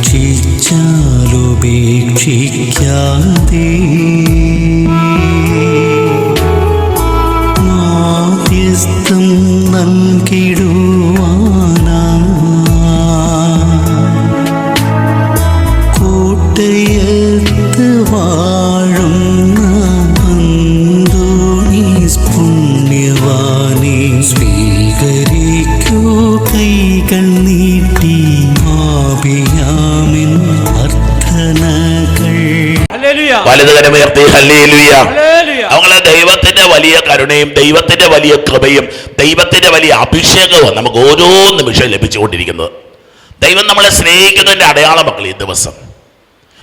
പരീക്ഷിച്ചാലുപേക്ഷിക്കാതെ മാധ്യസ്ഥം നൽകിടുവാനാ കോട്ടയത്ത് വാഴുന്ന അന്തോണീസ് പുണ്യവാനെ സ്വീകരിക്കൂ കൈകൾ നീട്ടി ആപിയാമിൻ അർത്ഥനകൾ. വലതുകരമുയർത്തി ഹല്ലേലൂയ. അവങ്ങളെ ദൈവത്തിന്റെ വലിയ കരുണയും ദൈവത്തിന്റെ വലിയ കൃപയും ദൈവത്തിന്റെ വലിയ അഭിഷേകവും നമുക്ക് ഓരോ നിമിഷം ലഭിച്ചുകൊണ്ടിരിക്കുന്നത്. ദൈവം നമ്മളെ സ്നേഹിക്കുന്നതിന്റെ അടയാളം മക്കൾ ഈ ദിവസം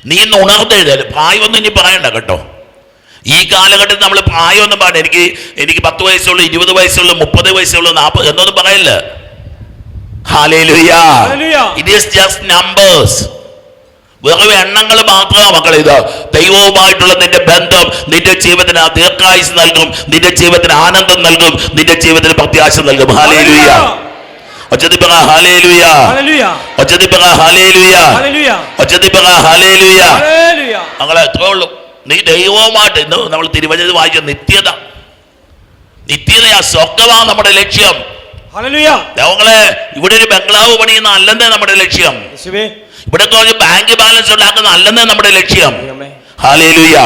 നീ ഇന്ന് ഉണർന്നെഴുതല്. പ്രായമൊന്നും ഇനി പറയണ്ട കേട്ടോ. ഈ കാലഘട്ടത്തിൽ നമ്മൾ പ്രായമൊന്നും പറയണ്ട. എനിക്ക് 10 വയസ്സുള്ളൂ, 20 വയസ്സുള്ളൂ, 30 വയസ്സുള്ളൂ, 40 എന്നൊന്നും പറയല്ല. Hallelujah. It is just numbers. വെറും എണ്ണങ്ങൾ മാത്രമാണ് മക്കൾ. ഇത് ദൈവവുമായിട്ടുള്ള നിന്റെ ബന്ധം നിന്റെ ജീവിതത്തിന് ദീർഘായുസ് നൽകും, നിന്റെ ജീവിതത്തിന് ആനന്ദം നൽകും, നിന്റെ ജീവിതത്തിന് പ്രത്യാശ നൽകും. ഹല്ലേലൂയ. ഒച്ചതിപ്പറ ഹല്ലേലൂയ. ഒച്ചതിപ്പറ ഹല്ലേലൂയ. ഒച്ചതിപ്പറ ഹല്ലേലൂയ. അങ്ങനെ എത്രേ ഉള്ളൂ. നീ ദൈവവുമായിട്ട് ഇന്ന് നമ്മൾ തിരുവചനം വായിച്ച നിത്യതയാ സ്വർഗ്ഗമാണ് നമ്മുടെ ലക്ഷ്യം. ഞങ്ങളെ ഇവിടെ ഒരു ബംഗ്ലാവ് പണിയുന്ന അല്ലെന്നേ നമ്മുടെ ലക്ഷ്യം. ഇവിടെ കുറച്ച് ബാങ്ക് ബാലൻസ് ഉണ്ടാക്കുന്ന അല്ലെന്നേ നമ്മുടെ ലക്ഷ്യം. ഹല്ലേലൂയ.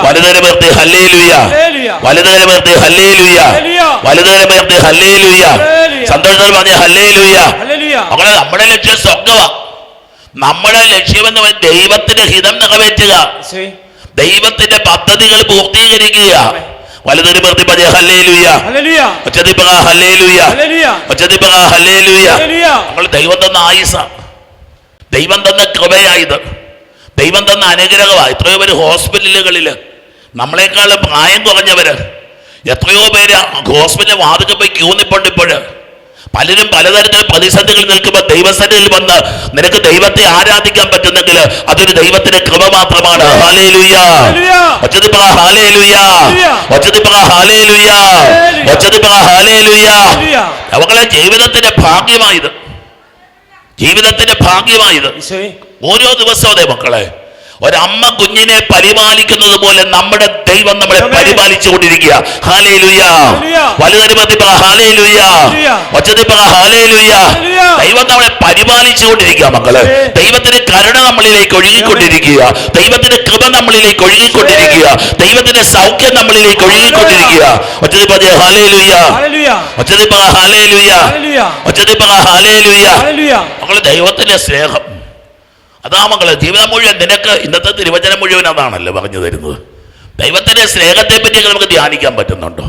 വലതുകരമുയർത്തി ഹല്ലേലൂയ. വലതുകരമുയർത്തി ഹല്ലേലൂയ. വലതുകരമുയർത്തി ഹല്ലേലൂയ. സന്തോഷത്തിൽ പറഞ്ഞ ഹല്ലേലൂയ. അങ്ങനെ നമ്മുടെ ലക്ഷ്യം സ്വർഗ്ഗമാ. നമ്മുടെ ലക്ഷ്യമെന്ന് പറയുന്നത് ദൈവത്തിന്റെ ഹിതം നിറവേറ്റുക, ദൈവത്തിന്റെ പദ്ധതികൾ പൂർത്തീകരിക്കുക. വലതുകരമുയർത്തി പറഞ്ഞ ഹല്ലേലൂയ. ഒച്ചതിപ്പറ ഹല്ലേലൂയ. ഒച്ചതിപ്പറ ഹല്ലേലൂയ. നമ്മൾ ദൈവം തന്ന ആയുസ, ദൈവം തന്ന കൃപയായത്, ദൈവം തന്ന അനുഗ്രഹമാണ്. എത്രയോ പേര് ഹോസ്പിറ്റലുകളിൽ നമ്മളെക്കാളും പ്രായം കുറഞ്ഞവര്, എത്രയോ പേര് ഹോസ്പിറ്റലിൽ വാതിൽക്ക് പോയി ക്യൂ നിൽപ്പുണ്ട്. ഇപ്പോഴ് പലരും പലതരത്തിൽ പ്രതിസന്ധികൾ നിൽക്കുമ്പോൾ ദൈവസന്നിധിയിൽ വന്ന് നിനക്ക് ദൈവത്തെ ആരാധിക്കാൻ പറ്റുന്നെങ്കിൽ അതൊരു ദൈവത്തിന്റെ കൃപ മാത്രമാണ്. ഹല്ലേലൂയ. ഒച്ചതിപ്പറ ഹല്ലേലൂയ. ഒച്ചതിപ്പറ ഹല്ലേലൂയ. ഒച്ചതിപ്പറ ഹല്ലേലൂയ. അവങ്ങളെ ജീവിതത്തിന്റെ ഭാഗ്യമായത്, ജീവിതത്തിന്റെ ഭാഗ്യമായത്. ഓരോ ദിവസവും അതേ മക്കളെ, ഒരമ്മ കുഞ്ഞിനെ പരിപാലിക്കുന്നത് പോലെ നമ്മുടെ ദൈവം നമ്മളെ പരിപാലിച്ചു കൊണ്ടിരിക്കുക. ഹല്ലേലൂയ. വലുതരുമതി പറ ഹല്ലേലൂയ. ഒച്ചതി പറ ഹല്ലേലൂയ. ദൈവം നമ്മളെ പരിപാലിച്ചു കൊണ്ടിരിക്കുക മക്കളെ. ദൈവത്തിന്റെ കരുണ നമ്മളിലേക്ക് ഒഴുകിക്കൊണ്ടിരിക്കുക, ദൈവത്തിന്റെ കൃപ നമ്മളിലേക്ക് ഒഴുകിക്കൊണ്ടിരിക്കുക, ദൈവത്തിന്റെ സൗഖ്യം നമ്മളിലേക്ക് ഒഴുകിക്കൊണ്ടിരിക്കുക. ഒച്ചതി പറ ഹല്ലേലൂയ. ഒച്ചതി പറ ഹല്ലേലൂയ. ഒച്ചതി പറ ഹല്ലേലൂയ. മക്കളെ ദൈവത്തിന്റെ സ്നേഹം അതാ മക്കളെ. ജീവിതം മുഴുവൻ നിനക്ക് ഇന്നത്തെ തിരുവചനം മുഴുവൻ അതാണല്ലോ പറഞ്ഞു തരുന്നത്. ദൈവത്തിന്റെ സ്നേഹത്തെ പറ്റിയൊക്കെ നമുക്ക് ധ്യാനിക്കാൻ പറ്റുന്നുണ്ടോ?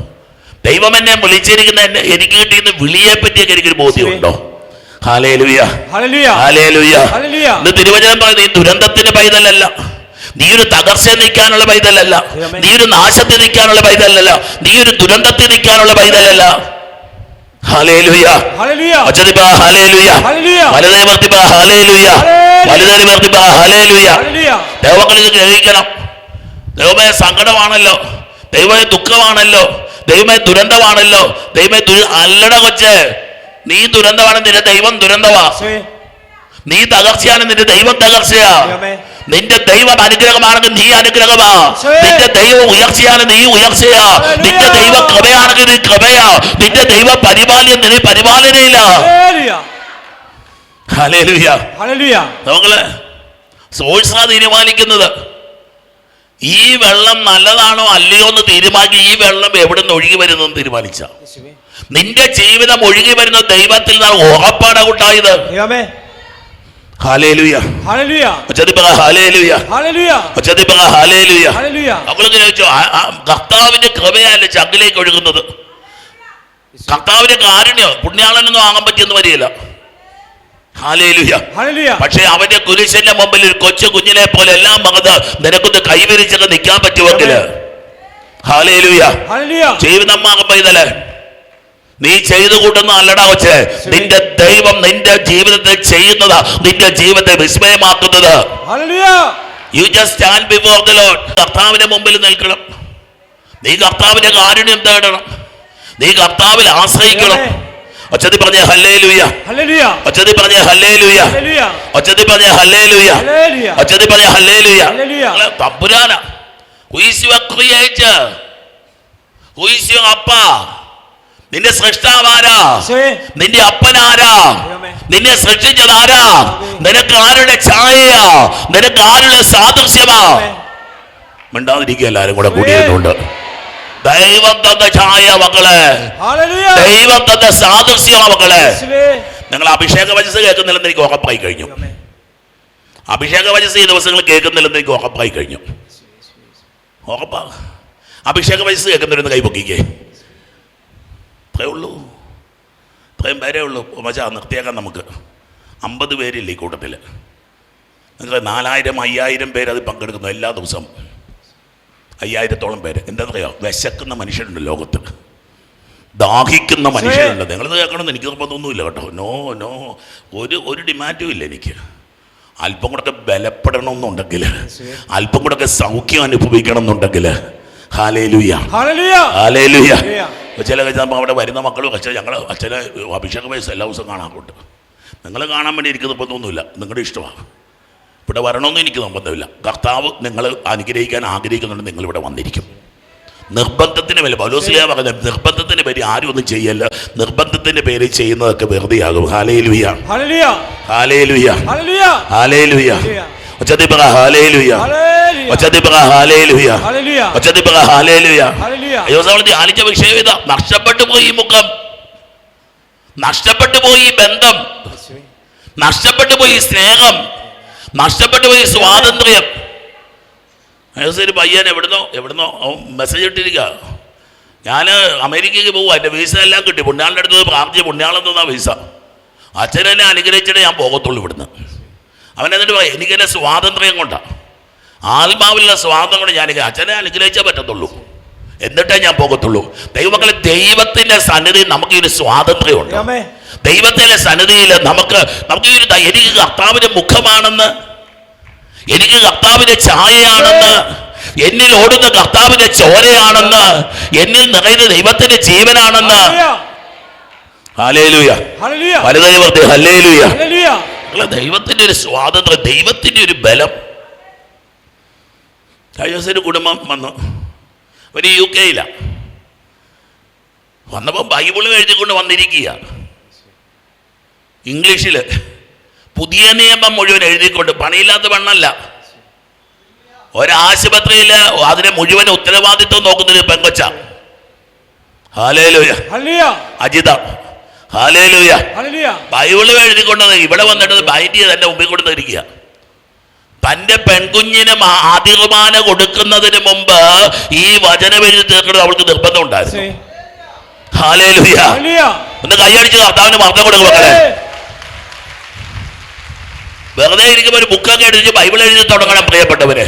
ദൈവം എന്നെ വിളിച്ചിരിക്കുന്ന എനിക്ക് കിട്ടിയുന്ന വിളിയെ പറ്റിയൊക്കെ എനിക്കൊരു ബോധ്യമുണ്ടോ? ഹല്ലേലൂയ. ഹല്ലേലൂയ. ഇന്ന് തിരുവചനം പറയുന്നത് നീ ദുരന്തത്തിന് പൈതലല്ല, നീ ഒരു തകർച്ച നിൽക്കാനുള്ള പൈതലല്ല, നീ ഒരു നാശത്തിൽ നിൽക്കാനുള്ള പൈതലല്ല, നീ ഒരു ദുരന്തത്തിൽ നിൽക്കാനുള്ള പൈതലല്ല. ഹല്ലേലൂയ. ഒച്ചതി പറ ഹല്ലേലൂയ. വലതുകരമുയർത്തി പറ ഹല്ലേലൂയ. വലതുകരമുയർത്തി പറ ഹല്ലേലൂയ. ദൈവങ്ങൾ ഇത് ഗ്രഹിക്കണം. ദൈവമേ സങ്കടമാണല്ലോ, ദൈവമേ ദുഃഖമാണല്ലോ, ദൈവമേ ദുരന്തമാണല്ലോ, ദൈവമേ അല്ലട കൊച്ചേ, നീ ദുരന്തമാണ്, നിന്റെ ദൈവം ദുരന്തമാ. നീ തകർച്ചയാണ്, നിന്റെ ദൈവം തകർച്ചയാ. നിന്റെ ദൈവം അനുഗ്രഹമാണെങ്കിൽ നീ അനുഗ്രഹമാ. നിന്റെ ദൈവം ഉയർച്ചയാണ്, നീ ഉയർച്ചയാ. നിന്റെ ദൈവ കൃപയാണെങ്കിൽ നീ കൃപയാ. നിന്റെ ദൈവ പരിപാലന നീ പരിപാലനയില്ല. ഹല്ലേലൂയ. നമ്മള് സോഴ്സാ തീരുമാനിക്കുന്നത്. ഈ വെള്ളം നല്ലതാണോ അല്ലയോ എന്ന് തീരുമാനിക്കുക. ഈ വെള്ളം എവിടെ നിന്ന് ഒഴുകി വരുന്നെന്ന് തീരുമാനിച്ച നിന്റെ ജീവിതം ഒഴുകി വരുന്ന ദൈവത്തിൽ നിന്നാണ് ഉറപ്പാണ് ഉണ്ടായത്. ഹല്ലേലൂയ. ഒച്ചതിപ്പറ ഹല്ലേലൂയ. ഒച്ചതിപ്പറ ഹല്ലേലൂയ. നമ്മളിങ്ങനെ ചോദിച്ചു, കർത്താവിന്റെ കൃപയല്ല ചങ്കിലേക്ക് ഒഴുകുന്നത്, കർത്താവിന്റെ കാരുണ്യം പുണ്യാളനൊന്നും ആകാൻ പറ്റിയെന്ന് വരികയില്ല. ഹല്ലേലൂയ. പക്ഷെ അവന്റെ കുരിശിന്റെ മുമ്പിൽ ഒരു കൊച്ചു കുഞ്ഞിനെ പോലെ എല്ലാം മകത് നിനക്കൊന്ന് കൈവരിച്ചൊക്കെ നിൽക്കാൻ പറ്റുമെങ്കിൽ ഹല്ലേലൂയ. ജീവിതം ആകുമ്പോ ഇതല്ലേ നീ ചെയ്തു കൂട്ടുന്ന അല്ലടാ വെച്ച്, നിന്റെ ദൈവം നിന്റെ ജീവിതത്തിൽ ചെയ്യുന്നതാ നിന്റെ ജീവിതത്തെ വിസ്മയമാക്കുന്നത്. You just stand before the lord. കർത്താവിന്റെ മുമ്പിൽ നിൽക്കണം. നീ കർത്താവിന്റെ കാരുണ്യം തേടണം, നീ കർത്താവിൽ ആശ്രയിക്കണം. ഒച്ചത്തിൽ പറഞ്ഞ ഹല്ലേലൂയ, ഹല്ലേലൂയ, ഒച്ചത്തിൽ പറഞ്ഞ ഹല്ലേലൂയ, ഹല്ലേലൂയ, ഒച്ചത്തിൽ പറഞ്ഞ ഹല്ലേലൂയ, ഹല്ലേലൂയ, ഒച്ചത്തിൽ പറഞ്ഞ ഹല്ലേലൂയ. ഹല്ലേലൂയ. തമ്പുരാനാ. Who is your creator? Who is your അപ്പാ? നിന്റെ സൃഷ്ടാവാരാ? നിന്റെ അപ്പനാരാ? നിന്നെ സൃഷ്ടിച്ചതാരാ? നിനക്ക് ആരുടെ ഛായയാ? നിനക്ക് ആരുടെ സാദൃശ്യമാ? മിണ്ടാതിരിക്കുക എല്ലാരും കൂടെ കൂടിയിരുന്നുണ്ട്. ദൈവം തന്ന ഛായ മക്കളെ, ദൈവം തന്ന സാദൃശ്യമാ മക്കളെ. നിങ്ങൾ അഭിഷേക വചസ് കേൾക്കുന്നില്ലെന്ന് എനിക്ക് ഉറപ്പായി കഴിഞ്ഞു. അഭിഷേക വചസ് ഈ ദിവസങ്ങൾ കേൾക്കുന്നില്ലെന്ന് എനിക്ക് ഉറപ്പായി കഴിഞ്ഞു. ഉറപ്പാ. അഭിഷേക വചസ് കേൾക്കുന്നവരൊന്ന് കൈപൊക്കിക്കേ. അത്രേ ഉള്ളൂ, ഇത്രയും പേരേ ഉള്ളൂ. മച്ചാ നിർത്തിയേക്കാം നമുക്ക്. 50 പേരില്ല ഈ കൂട്ടത്തിൽ. നിങ്ങൾ 4000 5000 പേര് അത് പങ്കെടുക്കുന്നു എല്ലാ ദിവസവും. 5000-ഓളം പേര്. എന്താണെന്നറിയോ? വിശക്കുന്ന മനുഷ്യരുണ്ട് ലോകത്ത്, ദാഹിക്കുന്ന മനുഷ്യരുണ്ട്. നിങ്ങളിത് കേൾക്കണമെന്ന് എനിക്ക് നിർബന്ധമൊന്നുമില്ല കേട്ടോ. നോ ഒരു ഡിമാൻഡും ഇല്ല എനിക്ക്. അല്പം കൂടെ ബലപ്പെടണമെന്നുണ്ടെങ്കിൽ, അല്പം കൂടെ സൗഖ്യം അനുഭവിക്കണം എന്നുണ്ടെങ്കിൽ ഹല്ലേലൂയ, ഹല്ലേലൂയ. ചില കഴിച്ചപ്പോൾ അവിടെ വരുന്ന മക്കൾ അച്ഛൻ ഞങ്ങൾ അച്ഛനെ അഭിഷേക വയസ്സ് എല്ലാ ദിവസവും കാണാറുണ്ട്. നിങ്ങൾ കാണാൻ വേണ്ടി എനിക്ക് നിർബന്ധമൊന്നുമില്ല, നിങ്ങളുടെ ഇഷ്ടമാണ്. ഇവിടെ വരണമെന്നും എനിക്ക് നിർബന്ധമില്ല. കർത്താവ് നിങ്ങൾ അനുഗ്രഹിക്കാൻ ആഗ്രഹിക്കുന്നുണ്ട്, നിങ്ങളിവിടെ വന്നിരിക്കും. നിർബന്ധത്തിന് പേര് പൗലോസ്ലീഹ പറയുന്നത്, നിർബന്ധത്തിന് പേര് ആരും ഒന്നും ചെയ്യല്ല, നിർബന്ധത്തിന്റെ പേര് ചെയ്യുന്നതൊക്കെ വെറുതെയാകും. Hallelujah, hallelujah, hallelujah. ഒച്ചത്തിൽ പറ ഹല്ലേലൂയ, ഒച്ചത്തിൽ പറ ഹല്ലേലൂയ, ഒച്ചത്തിൽ പറ ഹല്ലേലൂയ. ധ്യാനിച്ച വിഷയം ഇതാ. നഷ്ടപ്പെട്ടു പോയി ഈ മുഖം, നഷ്ടപ്പെട്ടു പോയി ഈ ബന്ധം, നഷ്ടപ്പെട്ടു പോയി സ്നേഹം, നഷ്ടപ്പെട്ടു പോയി സ്വാതന്ത്ര്യം. ഒരു പയ്യൻ എവിടുന്നോ മെസ്സേജ് ഇട്ടിരിക്കുക, ഞാൻ അമേരിക്കയ്ക്ക് പോകുക, എൻ്റെ വീസ എല്ലാം കിട്ടി, പുണ്യാളിൻ്റെ അടുത്ത് പ്രാർത്ഥിച്ച് പുണ്യാളം തന്നാ വീസ, അച്ഛനെന്നെ അനുഗ്രഹിച്ചിട്ട് ഞാൻ പോകത്തുള്ളൂ ഇവിടുന്ന്. അവൻ എന്നിട്ട് പറയും, എനിക്കെന്നെ സ്വാതന്ത്ര്യം കൊണ്ടാണ്, ആത്മാവിലുള്ള സ്വാതന്ത്ര്യം കൊണ്ട് ഞാൻ അച്ഛനെ അനുഗ്രഹിച്ചേ പറ്റത്തുള്ളൂ, എന്നിട്ടേ ഞാൻ പോകത്തുള്ളൂ. ദൈവമക്കളെ, ദൈവത്തിൻ്റെ സന്നിധിയിൽ നമുക്ക് ഒരു സ്വാതന്ത്ര്യമുണ്ട്. ദൈവത്തിൻ്റെ സന്നിധിയിൽ നമുക്ക് എനിക്ക് കർത്താവിൻ്റെ മുഖമാണെന്ന്, എനിക്ക് കർത്താവിന്റെ ഛായയാണെന്ന്, എന്നിൽ ഓടുന്ന കർത്താവിന്റെ ചോരയാണെന്ന്, എന്നിൽ നിറയുന്ന ദൈവത്തിന്റെ ജീവനാണെന്ന്. ഹല്ലേലൂയ, വലുതായി ഹല്ലേലൂയ. ദൈവത്തിന്റെ ഒരു സ്വാതന്ത്ര്യം, ദൈവത്തിന്റെ ഒരു ബലം. ഒരു കുടുംബം വന്നു, ഒരു UK വന്നപ്പോൾ ബൈബിളും എഴുതിക്കൊണ്ട് വന്നിരിക്കുക, ഇംഗ്ലീഷിൽ പുതിയ നിയമം മുഴുവൻ എഴുതിക്കൊണ്ട്. പണിയില്ലാത്ത പെണ്ണല്ല, ഒരാശുപത്രിയിൽ അതിനെ മുഴുവൻ ഉത്തരവാദിത്വം നോക്കുന്നൊരു പെങ്കൊച്ച. ഹല്ലേലൂയ, അജിത. ഹല്ലേലൂയ. ബൈബിള് എഴുതിക്കൊണ്ടത് ഇവിടെ വന്നിട്ട് ബൈൻഡ് ചെയ്ത് എന്റെ മുമ്പിൽ കൊണ്ടുവന്നിരിക്കുക. തന്റെ പെൺകുഞ്ഞിന് ആദികുർബാന കൊടുക്കുന്നതിന് മുമ്പ് ഈ വചനം എഴുതി തീർക്കുന്നത് അവൾക്ക് നിർബന്ധം ഉണ്ടായിരുന്നു. ഹല്ലേലൂയ. ഒന്ന് കൈയടിച്ച് കർത്താവിന് മർദ്ദം കൊടുക്കും മക്കളെ. വെറുതെ ഇരിക്കുമ്പോൾ ഒരു ബുക്കൊക്കെ എഴുതി ബൈബിൾ എഴുതി തുടങ്ങണം പ്രിയപ്പെട്ടവരെ.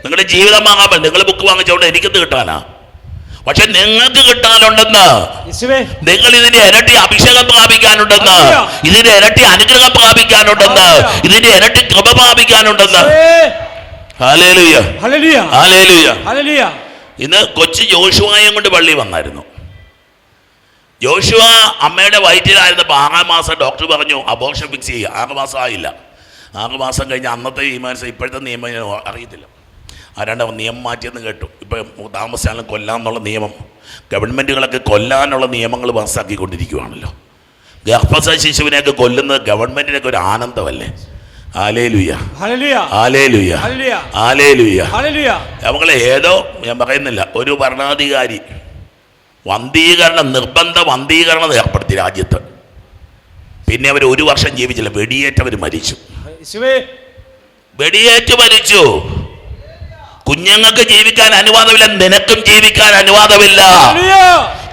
നിങ്ങളുടെ ജീവിതം വാങ്ങാൻ പറ്റും. നിങ്ങൾ ബുക്ക് വാങ്ങിച്ചോണ്ട് എനിക്കെന്ത് കിട്ടാനാ? പക്ഷെ നിങ്ങൾക്ക് കിട്ടാനുണ്ടെന്ന്, നിങ്ങൾ ഇതിന്റെ ഇരട്ടി അഭിഷേകം പ്രാപിക്കാനുണ്ടെന്ന്, ഇതിന്റെ ഇരട്ടി അനുഗ്രഹം പ്രാപിക്കാനുണ്ടെന്ന്, ഇതിന്റെ ഇരട്ടി കൃപ പ്രാപിക്കാനുണ്ടെന്ന്. Hallelujah, hallelujah. ഇന്ന് കൊച്ചു ജോഷുവയും കൊണ്ട് പള്ളി വന്നായിരുന്നു. ജോഷുവ അമ്മയുടെ വയറ്റിലായിരുന്നപ്പോൾ 6 മാസം ഡോക്ടർ പറഞ്ഞു അബോർഷൻ ഫിക്സ് ചെയ്യുക. 6 മാസം ആയില്ല. 6 മാസം കഴിഞ്ഞ് അന്നത്തെ തീരുമാനിച്ച ഇപ്പോഴത്തെ നിയമം അറിയത്തില്ല, ആരാണ്ട് നിയമം മാറ്റിയെന്ന് കേട്ടു. ഇപ്പം താമസിച്ചാലും കൊല്ലാന്നുള്ള നിയമം, ഗവൺമെൻറ്റുകളൊക്കെ കൊല്ലാനുള്ള നിയമങ്ങൾ പാസ്സാക്കിക്കൊണ്ടിരിക്കുകയാണല്ലോ. ഗർഭസ്ഥ ശിശുവിനെയൊക്കെ കൊല്ലുന്നത് ഗവൺമെൻറ്റിനൊക്കെ ഒരു ആനന്ദമല്ലേ? Hallelujah, hallelujah, hallelujah. നമ്മളെ ഏതോ ഞാൻ പറയുന്നില്ല, ഒരു ഭരണാധികാരി നിർബന്ധ വന്ധീകരണം ഏർപ്പെടുത്തി രാജ്യത്ത്. പിന്നെ അവർ 1 വർഷം ജീവിച്ചില്ല, വെടിയേറ്റവർ മരിച്ചു. വെടിയേറ്റ് മരിച്ചു. കുഞ്ഞുങ്ങൾക്ക് ജീവിക്കാൻ അനുവാദമില്ല, നിനക്കും ജീവിക്കാൻ അനുവാദമില്ല.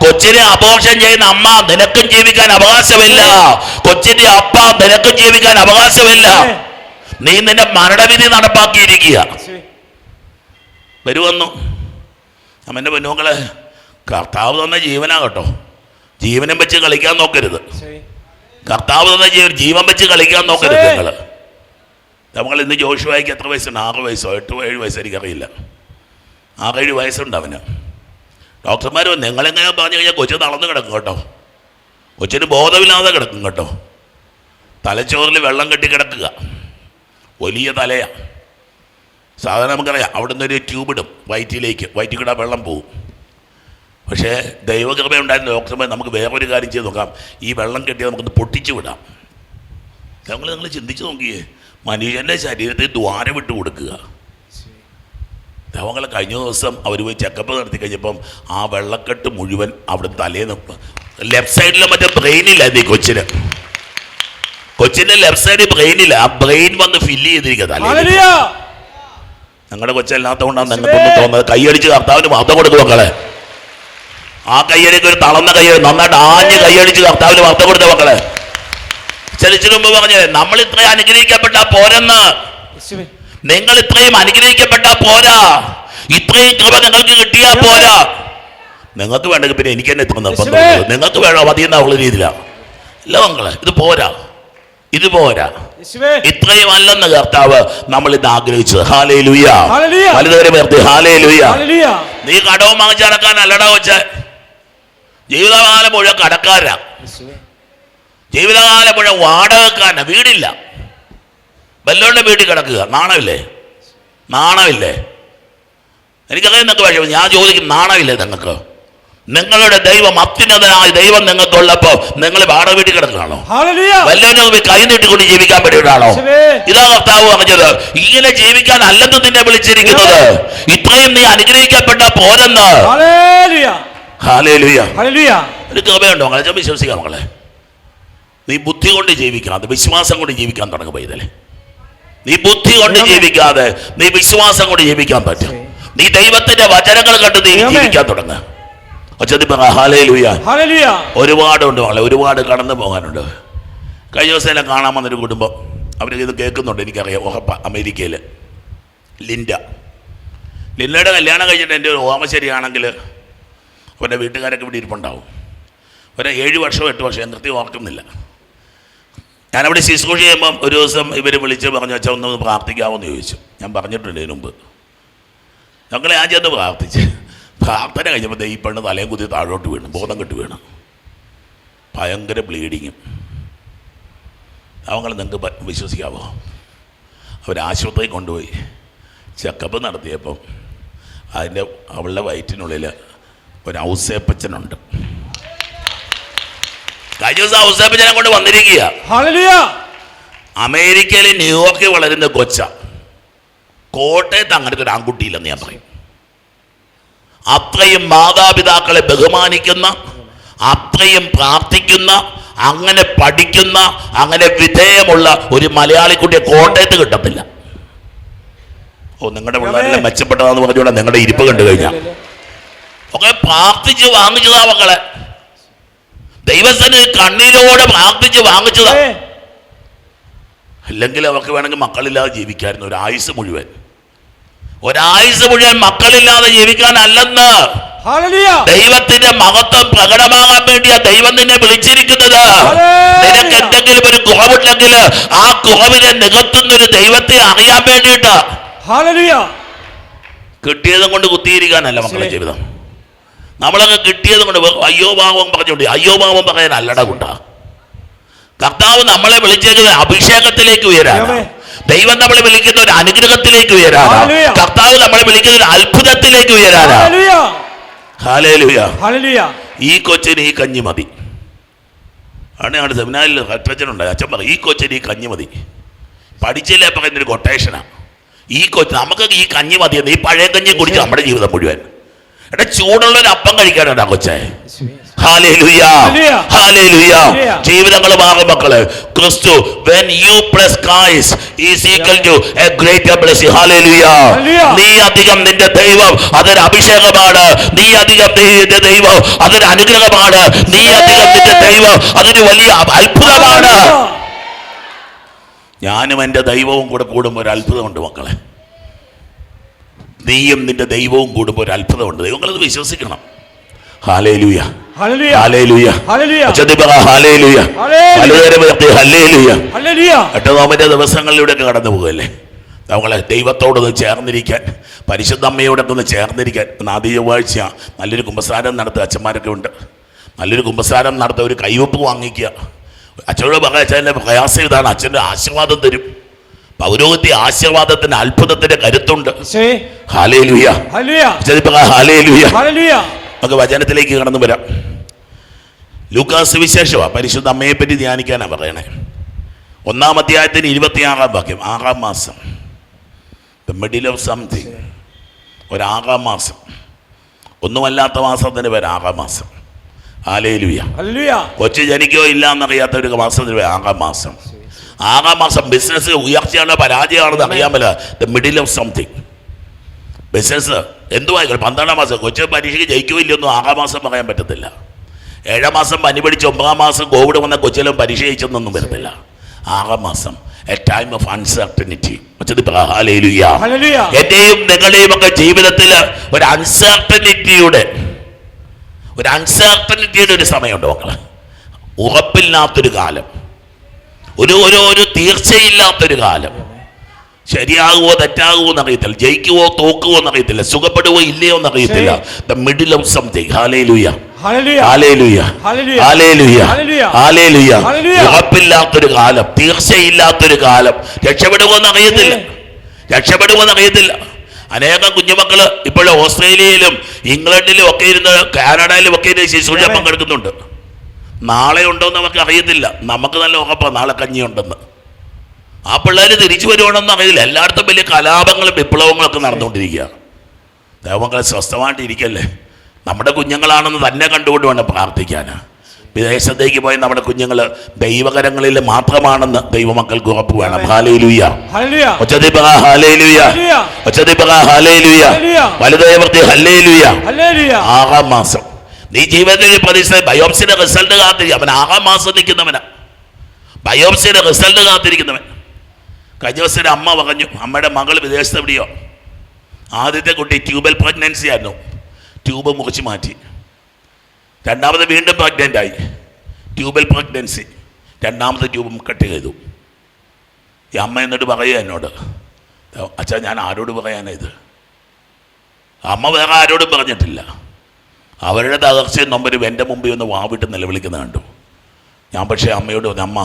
കൊച്ചിനെ അബോർഷൻ ചെയ്യുന്ന അമ്മ, നിനക്കും ജീവിക്കാൻ അവകാശമില്ല. കൊച്ചിന്റെ അപ്പ, നിനക്കും ജീവിക്കാൻ അവകാശമില്ല. നീ നിന്റെ മരണവിധി നടപ്പാക്കിയിരിക്കുക. വരുവന്നു അമ്മന്റെ പൊന്നുമക്കളെ, കർത്താവ് തന്ന ജീവനാ കേട്ടോ. ജീവനം വെച്ച് കളിക്കാൻ നോക്കരുത്. കർത്താവ് തന്ന ജീവൻ വെച്ച് കളിക്കാൻ നോക്കരുത്. നമ്മൾ ഇന്ന് ജോഷുവായിക്ക് എത്ര വയസ്സുണ്ട്? 6 വയസ്സോ 8-7 വയസ്സോ എനിക്കറിയില്ല. 6-7 വയസ്സുണ്ട് അവന്. ഡോക്ടർമാർ നിങ്ങളെങ്ങനെ പറഞ്ഞു കഴിഞ്ഞാൽ കൊച്ചു തളർന്നു കിടക്കും കേട്ടോ. കൊച്ചിന് ബോധമില്ലാതെ കിടക്കും കേട്ടോ. തലച്ചോറിൽ വെള്ളം കെട്ടി കിടക്കുക, വലിയ തലയാണ്. സാധാരണ നമുക്കറിയാം, അവിടെ നിന്നൊരു ട്യൂബ് ഇടും വയറ്റിൽ കൂടെ വെള്ളം പോവും. പക്ഷേ ദൈവകൃപ ഉണ്ടായിരുന്ന ഡോക്ടർമാർ നമുക്ക് വേറൊരു കാര്യം ചെയ്ത് നോക്കാം, ഈ വെള്ളം കെട്ടിയത് നമുക്കൊന്ന് പൊട്ടിച്ചു വിടാം. നിങ്ങൾ ചിന്തിച്ച് നോക്കിയേ, മനുഷ്യൻ്റെ ശരീരത്തിൽ ദ്വാരം വിട്ട് കൊടുക്കുക. ഞങ്ങൾ കഴിഞ്ഞ ദിവസം അവർ പോയി ചെക്കപ്പ് നടത്തി കഴിഞ്ഞപ്പം ആ വെള്ളക്കെട്ട് മുഴുവൻ അവിടെ തലേന്ന് ലെഫ്റ്റ് സൈഡിൽ മറ്റേ ബ്രെയിനില്ല. ഈ കൊച്ചിൻ്റെ ലെഫ്റ്റ് സൈഡിൽ ബ്രെയിനില്ല, ആ ബ്രെയിൻ വന്ന് ഫില്ല് ചെയ്തിരിക്കുക. ഞങ്ങളുടെ കൊച്ചല്ലാത്തതുകൊണ്ടാണ് നിങ്ങൾക്കൊന്നും തോന്നുന്നത്. കൈയടിച്ച് കർത്താവിന് വാർത്ത കൊടുക്കും മക്കളെ. ആ കൈയടിക്ക് ഒരു തളർന്ന കൈയ്യടി, നന്നായിട്ട് ആഞ്ഞ് കൈയടിച്ച് കർത്താവിന് വാർത്ത കൊടുത്ത മക്കളെ. ചലിച്ചിന് മുമ്പ് പറഞ്ഞേ, നമ്മൾ ഇത്രയും അനുഗ്രഹിക്കപ്പെട്ട പോരെന്ന്. നിങ്ങൾ ഇത്രയും അനുഗ്രഹിക്കപ്പെട്ട പോരാ, ഇത്രയും കൃപ നിങ്ങൾക്ക് കിട്ടിയാ പോരാ. നിങ്ങൾക്ക് വേണ്ടെങ്കിൽ പിന്നെ എനിക്ക് തന്നെ ഇത്ര നിർബന്ധം, നിങ്ങൾക്ക് വേണോ മതിയെന്നുള്ള രീതിയിലാണ്. അല്ല മക്കളെ, ഇത് പോരാ, ഇത് പോരാ, ഇത്രയും അല്ലെന്ന് കർത്താവ് നമ്മൾ ഇത് ആഗ്രഹിച്ചത്. Hallelujah, hallelujah. നീ കടവും വാങ്ങിച്ചടക്കാനല്ലടാ വെച്ച്, ജീവിതകാലം മുഴുവൻ കടക്കാരാ, ജീവിതകാലം മുഴുവൻ വാടകക്കാരനാ, വീടില്ല, വല്ലോന്റെ വീട്ടിൽ കിടക്കുക. നാണമില്ലേ? നാണമില്ലേ? എനിക്കറിയാം നിങ്ങൾക്ക് വിഷയം. ഞാൻ ചോദിക്കും, നാണമില്ലേ നിങ്ങൾക്ക്? നിങ്ങളുടെ ദൈവം, അത്യുന്നതനായ ദൈവം നിങ്ങൾക്കുള്ളപ്പോ നിങ്ങൾ വാടക വീട്ടിൽ കിടക്കുകയാണോ? വല്ലവനും കൈ നീട്ടിക്കൊണ്ട് ജീവിക്കാൻ പറ്റിയിട്ടാണോ? ഇതാ കർത്താവ് പറഞ്ഞത്, ഇങ്ങനെ ജീവിക്കാൻ അല്ലെന്ന് നിന്നെ വിളിച്ചിരിക്കുന്നത്, ഇത്രയും നീ അനുഗ്രഹിക്കപ്പെട്ട പോരെന്ന്. ഹല്ലേലൂയ. ഒരു കൃപയുണ്ടോ മകളെ? വിശ്വസിക്കാം മകളെ. നീ ബുദ്ധി കൊണ്ട് ജീവിക്കണം, അത് വിശ്വാസം കൊണ്ട് ജീവിക്കാൻ തുടങ്ങും പൈതലേ. നീ ബുദ്ധി കൊണ്ട് ജീവിക്കാതെ നീ വിശ്വാസം കൊണ്ട് ജീവിക്കാൻ പറ്റും. നീ ദൈവത്തിന്റെ വചനങ്ങൾ കണ്ട് നീ ജീവിക്കാൻ തുടങ്ങുക. ഒരുപാടുണ്ട് മകളെ, ഒരുപാട് കടന്നു പോകാനുണ്ട്. കഴിഞ്ഞ ദിവസം എല്ലാം കാണാൻ വന്നൊരു കുടുംബം, അവരിത് കേൾക്കുന്നുണ്ട് എനിക്കറിയാം, ഉറപ്പാ. അമേരിക്കയിൽ ലിൻഡയുടെ കല്യാണം കഴിഞ്ഞിട്ട് എൻ്റെ ഒരു ഓർമ്മ ശരിയാണെങ്കിൽ അവരുടെ വീട്ടുകാരൊക്കെ ഇവിടെ ഇരിപ്പുണ്ടാവും. ഒരു 7 വർഷം 8 വർഷം കൃത്യം ഓർക്കുന്നില്ല. ഞാനവിടെ ശുശ്രൂഷ ചെയ്യുമ്പം ഒരു ദിവസം ഇവർ വിളിച്ച് പറഞ്ഞു, വെച്ചാൽ ഒന്ന് പ്രാർത്ഥിക്കാമെന്ന് ചോദിച്ചു. ഞാൻ പറഞ്ഞിട്ടുണ്ട് ഇതിനു മുമ്പ്. ഞങ്ങളെ ഞാൻ ചെന്ന് പ്രാർത്ഥിച്ച്, പ്രാർത്ഥന കഴിഞ്ഞപ്പോൾ ഈ പെണ്ണ് തലയും കുത്തി താഴോട്ട് വീണു, ബോധം കെട്ട് വീണു, ഭയങ്കര ബ്ലീഡിങ്ങും. അവങ്ങൾ നിങ്ങൾക്ക് വിശ്വസിക്കാമോ? അവർ ആശുപത്രിയിൽ കൊണ്ടുപോയി ചെക്കപ്പ് നടത്തിയപ്പം അവളുടെ വയറ്റിനുള്ളിൽ ഒരു ഔസേപ്പച്ചനുണ്ട്. കഴിഞ്ഞ ദിവസം ഔസേപ്പച്ചനെ കൊണ്ട് വന്നിരിക്കുക. അമേരിക്കയിൽ ന്യൂയോർക്കിൽ വളരുന്ന കൊച്ച, കോട്ടയത്ത് അങ്ങനത്തെ ഒരു ആൺകുട്ടിയില്ലെന്ന് ഞാൻ പറയും. അത്രയും മാതാപിതാക്കളെ ബഹുമാനിക്കുന്ന, അത്രയും പ്രാർത്ഥിക്കുന്ന, അങ്ങനെ പഠിക്കുന്ന, അങ്ങനെ വിധേയമുള്ള ഒരു മലയാളി കുട്ടിയെ കോട്ടയത്ത് കിട്ടത്തില്ല. ഓ, നിങ്ങളുടെ പിള്ളേരെല്ലാം മെച്ചപ്പെട്ടതാന്ന് പറഞ്ഞുകൊണ്ട് നിങ്ങളുടെ ഇരിപ്പ് കണ്ടു കഴിഞ്ഞാൽ ഒക്കെ പ്രാർത്ഥിച്ച് വാങ്ങിച്ചതാ മക്കളെ. ദൈവത്തിന് കണ്ണീരോടെ പ്രാർത്ഥിച്ച് വാങ്ങിച്ചതാ. അല്ലെങ്കിൽ അവർക്ക് വേണമെങ്കിൽ മക്കളില്ലാതെ ജീവിക്കായിരുന്നു ഒരായുസ് മുഴുവൻ. മക്കളില്ലാതെ ജീവിക്കാനല്ലെന്ന്. ദൈവത്തിന്റെ മഹത്വം പ്രകടമാകാൻ വേണ്ടിയാ ദൈവം നിന്നെ വിളിച്ചിരിക്കുന്നത്. നിനക്ക് എന്തെങ്കിലും ഒരു കുറവുണ്ടെങ്കിൽ ആ കുറവിനെ നികത്തുന്നൊരു ദൈവത്തെ അറിയാൻ വേണ്ടിയിട്ട്. കിട്ടിയതും കൊണ്ട് കുത്തിയിരിക്കാനല്ല മക്കളുടെ ജീവിതം. നമ്മളൊക്കെ കിട്ടിയതും കൊണ്ട് അയ്യോ ഭാവം പറഞ്ഞോണ്ട് അയ്യോ ഭാവം പറയാൻ അല്ലട കൊണ്ടാ. കർത്താവ് നമ്മളെ വിളിച്ചേക്കുന്നത് അഭിഷേകത്തിലേക്ക് ഉയരാനാ. ദൈവം നമ്മളെ വിളിക്കുന്ന ഒരു അനുഗ്രഹത്തിലേക്ക് ഉയരാനാ. കർത്താവ് നമ്മളെ വിളിക്കുന്ന ഒരു അത്ഭുതത്തിലേക്ക് ഉയരാനാ. ഹല്ലേലൂയ. ഈ കൊച്ചിന് ഈ കഞ്ഞി മതി. ആണ് സെമിനാറിൽ അച്ഛനുണ്ടായി. അച്ഛൻ പറയും, ഈ കൊച്ചിന് ഈ കഞ്ഞി മതി. പഠിച്ചില്ലേ പറയുന്നൊരു കൊട്ടേഷനാ. ഈ കൊച്ചു നമുക്ക് ഈ കഞ്ഞി മതിയെന്ന്, ഈ പഴയ കഞ്ഞി കുടിച്ച് നമ്മുടെ ജീവിതം മുഴുവൻ. എടാ, ചൂടുള്ളൊരു അപ്പം കഴിക്കാനാ കൊച്ചേ. Hallelujah, hallelujah. ജീവിതങ്ങൾ മാറും മക്കളെ. ക്രിസ്തു, when you bless Christ is equal to a greater blessing. Hallelujah. നീ അധികം നിന്റെ ദൈവം അതൊരു അഭിഷേകമാണ്. നീ അധികം നിന്റെ ദൈവം അതൊരു അനുഗ്രഹമാണ്. നീ അധികം നിന്റെ ദൈവം അതൊരു വലിയ അത്ഭുതമാണ്. ഞാനും എൻ്റെ ദൈവവും കൂടെ കൂടുമ്പോൾ ഒരു അത്ഭുതമുണ്ട് മക്കളെ. നീയും നിന്റെ ദൈവവും കൂടുമ്പോൾ ഒരു അത്ഭുതമുണ്ട്. ദൈവങ്ങളത് വിശ്വസിക്കണം. Hallelujah, hallelujah, hallelujah. 8 ദിവസങ്ങളിലൂടെയൊക്കെ കടന്നു പോകുകയല്ലേ. നമ്മളെ ദൈവത്തോടൊന്ന് ചേർന്നിരിക്കാൻ, പരിശുദ്ധ അമ്മയോടൊക്കെ ഒന്ന് ചേർന്നിരിക്കാൻ. ആദ്യ ചൊവ്വാഴ്ച നല്ലൊരു കുമ്പസാരം നടത്തുക. അച്ഛന്മാരൊക്കെ ഉണ്ട്. നല്ലൊരു കുമ്പസാരം നടത്തുക, ഒരു കൈവപ്പ് വാങ്ങിക്കുക. അച്ഛനോട് പറയാം, അച്ഛൻ്റെ പ്രയാസം ഇതാണ്, അച്ഛൻ്റെ ആശീർവാദം തരും. പൗരോഹിത്യ ആശീർവാദത്തിന് അത്ഭുതത്തിന്റെ കരുത്തുണ്ട്. Hallelujah, hallelujah. നമുക്ക് വചനത്തിലേക്ക് കടന്നു വരാം. ലൂക്കാസ് സുവിശേഷമാണ്, പരിശുദ്ധ അമ്മയെ പറ്റി ധ്യാനിക്കാനാണ് പറയണേ. 1-ാം അധ്യായത്തിന് 26-ാം വാക്യം. 6-ാം മാസം, ദ മിഡിൽ ഓഫ് സംതിങ്. ഒരു 6-ാം മാസം, ഒന്നുമല്ലാത്ത മാസത്തിന് പേര് 6-ാം മാസം. ഹല്ലേലൂയ. കൊച്ചു ജനിക്കോ ഇല്ല എന്നറിയാത്ത ഒരു മാസത്തിന് പേര് 6-ാം മാസം. 6-ാം മാസം ബിസിനസ് ഉയർച്ചയാണോ പരാജയമാണെന്ന് അറിയാൻ പറ്റില്ല. The middle of something. Business എന്തുവായിക്കോട്ടെ. 12-ാം മാസം കൊച്ചു പരീക്ഷയ്ക്ക് ജയിക്കോ ഇല്ലയൊന്നും 6-ാം മാസം പറയാൻ പറ്റത്തില്ല. 7-ാം മാസം പനി പിടിച്ച് 9-ാം മാസം കോവിഡ് വന്ന കൊച്ചിലും പരീക്ഷ ജയിച്ചൊന്നും വരത്തില്ല. 6-ാം മാസം എ ടൈം ഓഫ് അൺസർട്ടനിറ്റി. എന്റെയും നിങ്ങളുടെയും ഒക്കെ ജീവിതത്തിൽ ഒരു അൺസർട്ടനിറ്റിയുടെ ഒരു സമയമുണ്ട് മക്കളെ. ഉറപ്പില്ലാത്തൊരു കാലം, ഒരു തീർച്ചയില്ലാത്തൊരു കാലം. ശരിയാകുവോ തെറ്റാകുവോ എന്നറിയത്തില്ല, ജയിക്കുവോ തോക്കുവോ എന്നറിയത്തില്ല, സുഖപ്പെടുവോ ഇല്ലയോ എന്നറിയത്തില്ല. The middle of something. Hallelujah, hallelujah, hallelujah, hallelujah. ഉറപ്പില്ലാത്തൊരു കാലം, തീർച്ചയില്ലാത്തൊരു കാലം. രക്ഷപ്പെടുവോ എന്നറിയത്തില്ല. അനേകം കുഞ്ഞുമക്കള് ഇപ്പോഴും ഓസ്ട്രേലിയയിലും ഇംഗ്ലണ്ടിലും ഒക്കെ ഇരുന്ന് കാനഡയിലും ഒക്കെ ഇരുന്ന് ശുശ്രൂഷ പങ്കെടുക്കുന്നുണ്ട്. നാളെ ഉണ്ടോ എന്ന് നമുക്ക് അറിയത്തില്ല. നമുക്ക് നല്ല ഉറപ്പാണ് നാളെ കഞ്ഞിയുണ്ടെന്ന്. ആ പിള്ളേർ തിരിച്ചു വരുവാണെന്ന് അറിയില്ല. എല്ലായിടത്തും വലിയ കലാപങ്ങളും വിപ്ലവങ്ങളൊക്കെ നടന്നുകൊണ്ടിരിക്കുക. ദൈവമക്കളെ സ്വസ്ഥമായിട്ട് ഇരിക്കല്ലേ. നമ്മുടെ കുഞ്ഞുങ്ങളാണെന്ന് തന്നെ കണ്ടുകൊണ്ട് വേണം പ്രാർത്ഥിക്കാൻ. വിദേശത്തേക്ക് പോയി നമ്മുടെ കുഞ്ഞുങ്ങൾ ദൈവകരങ്ങളിൽ മാത്രമാണെന്ന് ദൈവമക്കൾക്ക് ഉറപ്പ് വേണം. Hallelujah, വലുതേവർത്തി hallelujah. 6-ാം മാസം നീ ജീവിതത്തിൽ പ്രതീക്ഷ ബയോപ്സിയുടെ റിസൾട്ട് കാത്തിരിക്കും. അവൻ 6-ാം മാസം നിൽക്കുന്നവനാ, ബയോപ്സിയുടെ റിസൾട്ട് കാത്തിരിക്കുന്നവൻ. കഴിഞ്ഞ ദിവസം അമ്മ പറഞ്ഞു, അമ്മയുടെ മകൾ വിദേശത്ത് എവിടെയോ, ആദ്യത്തെ കുട്ടി ട്യൂബൽ പ്രഗ്നൻസി ആയിരുന്നു, ട്യൂബ് മുറിച്ച് മാറ്റി. രണ്ടാമത് വീണ്ടും പ്രഗ്നൻ്റ് ആയി, ട്യൂബൽ പ്രഗ്നൻസി, രണ്ടാമത്തെ ട്യൂബും കട്ട് ചെയ്തു. ഈ അമ്മ എന്നിട്ട് പറയുക എന്നോട്, അച്ഛാ ഞാൻ ആരോട് പറയാനായത്? അമ്മ വേറെ ആരോടും പറഞ്ഞിട്ടില്ല. അവരുടെ തകർച്ചയും നൊമ്പരും എൻ്റെ മുമ്പിൽ ഒന്ന് വാവിട്ട് നിലവിളിക്കുന്ന കണ്ടു. ഞാൻ പക്ഷേ അമ്മയോട് പറഞ്ഞു, അമ്മ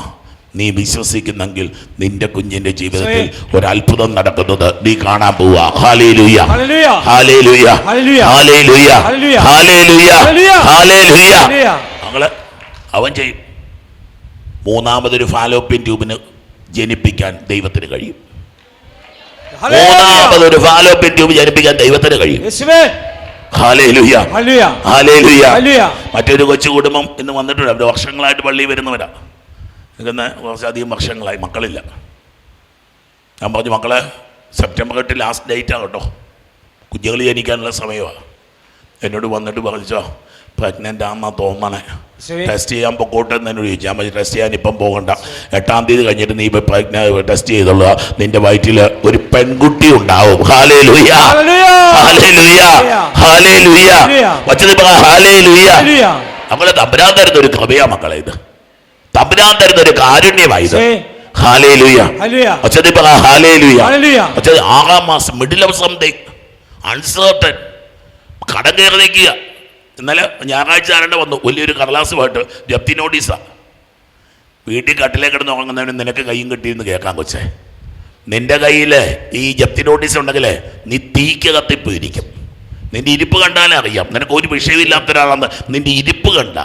നീ വിശ്വസിക്കുന്നെങ്കിൽ നിന്റെ കുഞ്ഞിന്റെ ജീവിതത്തിൽ ഒരത്ഭുതം നടക്കുന്നത് നീ കാണാൻ പോവാ. Hallelujah, hallelujah, hallelujah, hallelujah, hallelujah. മകളെ അവൻ ചെയ്യും. 3-മതൊരു ഫാലോപ്പിയൻ ട്യൂബിന് ജനിപ്പിക്കാൻ ദൈവത്തിന് കഴിയും. 3-മതൊരു ഫാലോപ്പിയൻ ട്യൂബ് ജനിപ്പിക്കാൻ ദൈവത്തിന് കഴിയും. Hallelujah, hallelujah. മറ്റൊരു കൊച്ചു കുടുംബം ഇന്ന് വന്നിട്ടുണ്ട്. അവർ വർഷങ്ങളായിട്ട് പള്ളിയിൽ വരുന്നവരാ. നിൽക്കുന്ന കുറച്ചധികം വർഷങ്ങളായി മക്കളില്ല. ഞാൻ പറഞ്ഞു, മക്കളെ സെപ്റ്റംബർ 8 ലാസ്റ്റ് ഡേറ്റാണ് കേട്ടോ, കുഞ്ഞുങ്ങൾ ജനിക്കാനുള്ള സമയമാണ്. എന്നോട് വന്നിട്ട് പറഞ്ഞോ പ്രഗ്നൻ്റ് ആണെന്നാ തോന്നണേ, ടെസ്റ്റ് ചെയ്യാൻ പൊക്കോട്ടെ എന്ന് എന്നോട് ചോദിച്ചു. ഞാൻ പറഞ്ഞു ടെസ്റ്റ് ചെയ്യാൻ ഇപ്പം പോകണ്ട, 8-ാം തീയതി കഴിഞ്ഞിട്ട് നീ ഇപ്പം ടെസ്റ്റ് ചെയ്തോളുക, നിന്റെ വയറ്റിൽ ഒരു പെൺകുട്ടി ഉണ്ടാവും. Hallelujah, hallelujah, hallelujah. ഹല്ലേലൂയ. നമ്മളെ തമ്പുരാൻ തരുന്ന ഒരു കൃപയാ മക്കളെ, ഇത് തമ്പുരാൻ തരുന്ന ഒരു കാരുണ്യമായത്. Hallelujah, hallelujah. 6-ാം മാസം മിഡിൽ ഓഫ് സംതിങ്, അൺസർട്ടൻ, കടം കയറി നിൽക്കുക. ഇന്നലെ ഞായറാഴ്ച ആരണ്ട് വന്നു, വലിയൊരു കടലാസുമായിട്ട് ജപ്തി നോട്ടീസാ. വീട്ടിൽ കട്ടിലേക്ക് കിടന്ന് ഉറങ്ങുന്നവന് നിനക്ക് കയ്യും കെട്ടിയിരുന്ന് കേൾക്കാൻ കൊച്ചേ. നിന്റെ കയ്യിൽ ഈ ജപ്തി നോട്ടീസ് ഉണ്ടെങ്കിൽ നീ തീക്ക് കത്തിപ്പോയിരിക്കും. നിന്റെ ഇരിപ്പ് കണ്ടാലേ അറിയാം നിനക്ക് ഒരു വിഷയമില്ലാത്ത ഒരാളാണെന്ന്. നിന്റെ ഇരിപ്പ് കണ്ട,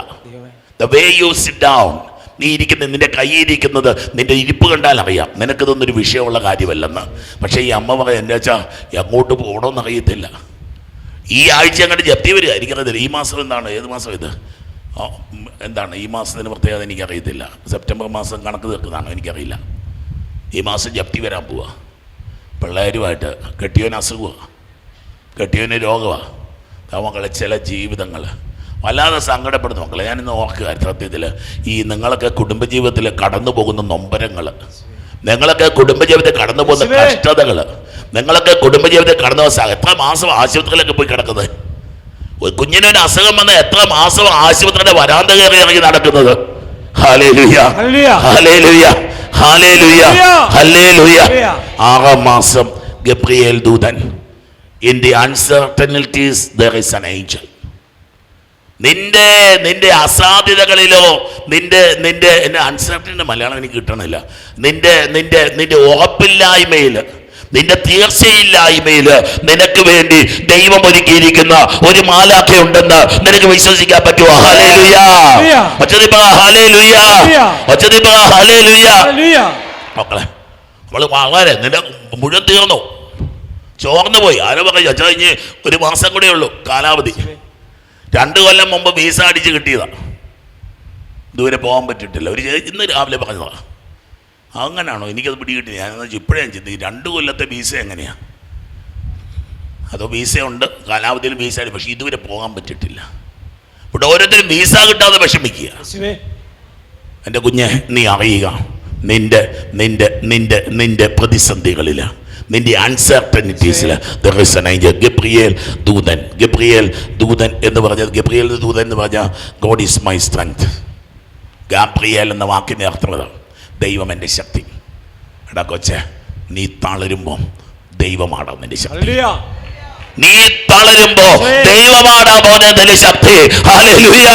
the way you sit down, നീ ഇരിക്കുന്നത്, നിന്റെ കൈയിരിക്കുന്നത്, നിന്റെ ഇരിപ്പ് കണ്ടാൽ അറിയാം നിനക്കിതൊന്നൊരു വിഷയമുള്ള കാര്യമല്ലെന്ന്. പക്ഷേ ഈ അമ്മ പറയാം, എൻ്റെ വെച്ചാൽ എങ്ങോട്ട് പോകണമെന്ന് അറിയത്തില്ല. ഈ ആഴ്ച അങ്ങോട്ട് ജപ്തി വരിക, എനിക്കറിയത്തില്ല. ഈ മാസം എന്താണ്, ഏത് മാസം ഇത്, എന്താണ് ഈ മാസത്തിന് പ്രത്യേകത എനിക്കറിയത്തില്ല. സെപ്റ്റംബർ മാസം കണക്ക് തീർക്കുന്നതാണോ എനിക്കറിയില്ല. ഈ മാസം ജപ്തി വരാൻ പോവുക. പിള്ളേരുമായിട്ട് കെട്ടിയവന് അസുഖമാണ്, കെട്ടിയവന് രോഗമാണ്. മക്കളെ ചില ജീവിതങ്ങൾ വല്ലാതെ സങ്കടപ്പെടുന്നു മക്കളെ. ഞാനിന്ന് ഓർക്കുക സത്യത്തിൽ ഈ നിങ്ങളൊക്കെ കുടുംബജീവിതത്തിൽ കടന്നു പോകുന്ന നൊമ്പരങ്ങൾ, നിങ്ങളൊക്കെ കുടുംബജീവിതത്തിൽ കടന്നു പോകുന്ന കഷ്ടതകൾ, നിങ്ങളൊക്കെ കുടുംബജീവിതത്തിൽ കടന്നു പോകുന്ന എത്ര മാസം ആശുപത്രിയിലൊക്കെ പോയി കിടക്കുന്നത്, കുഞ്ഞിനൊരു അസുഖം വന്ന എത്ര മാസം ആശുപത്രിയുടെ വരാന്ത കയറി ഇറങ്ങി നടക്കുന്നത്. Hallelujah, hallelujah, hallelujah, hallelujah. 6-ാം മാസം ഗബ്രിയേൽ ദൂതൻ, in the uncertainties there is an angel. നിന്റെ അസാധ്യതകളിലോ നിന്റെ എന്നെ അൺസർട്ടൻ്റെ മലയാളം എനിക്ക് കിട്ടണില്ല. നിന്റെ ഉറപ്പില്ലായ്മയിൽ, നിന്റെ തീർച്ചയില്ലായ്മയിൽ നിനക്ക് വേണ്ടി ദൈവം ഒരുക്കിയിരിക്കുന്ന ഒരു മാലാഖയുണ്ടെന്ന് നിനക്ക് വിശ്വസിക്കാൻ പറ്റുമോ? ഹല്ലേലൂയ. ഒച്ചതി പറ ഹല്ലേലൂയ. ഒച്ചതി പറ ഹല്ലേലൂയ. മക്കളെ, നമ്മൾ വളരെ നിന്റെ മുഴുവൻ തീർന്നു, ചോർന്നു പോയി. ആരോ പറഞ്ഞു അച്ഛാ ഇനി ഒരു മാസം കൂടെ ഉള്ളൂ കാലാവധി. 2 കൊല്ലം മുമ്പ് വീസ അടിച്ച് കിട്ടിയതാണ്, ദൂരെ പോകാൻ പറ്റിയിട്ടില്ല. ഇന്ന് രാവിലെ പറഞ്ഞതാണ്. അങ്ങനെയാണോ? എനിക്കത് പിടികിട്ടി. ഞാനെന്ന് വെച്ചാൽ ഇപ്പോഴേ ചിന്തിക്കും 2 കൊല്ലത്തെ വീസ എങ്ങനെയാണ്? അതോ വീസയുണ്ട്, കാലാവധിയിൽ വീസ, പക്ഷെ ഇതുവരെ പോകാൻ പറ്റിയിട്ടില്ല. ഇവിടെ ഓരോരുത്തരും വീസ കിട്ടാതെ വിഷമിക്കുക. എൻ്റെ കുഞ്ഞെ, നീ അറിയുക, നിന്റെ പ്രതിസന്ധികളിൽ, നിന്റെ അൺസർട്ടനിറ്റീസിൽ ഗബ്രിയേൽ ദൂതൻ എന്ന് പറഞ്ഞത്, ഗബ്രിയേൽ ദൂതൻ എന്ന് പറഞ്ഞാൽ God is my strength. Gabriel എന്ന വാക്കിൻ്റെ അർത്ഥം ദൈവം എൻ്റെ ശക്തി. എടാ കൊച്ചെ, നീ തളരുമ്പോൾ ദൈവമാണോ നിന്റെ ശക്തി? നീ തളരുമ്പോ ദൈവമാണോ പോലെ നിന്റെ ശക്തി? ഹല്ലേലൂയ.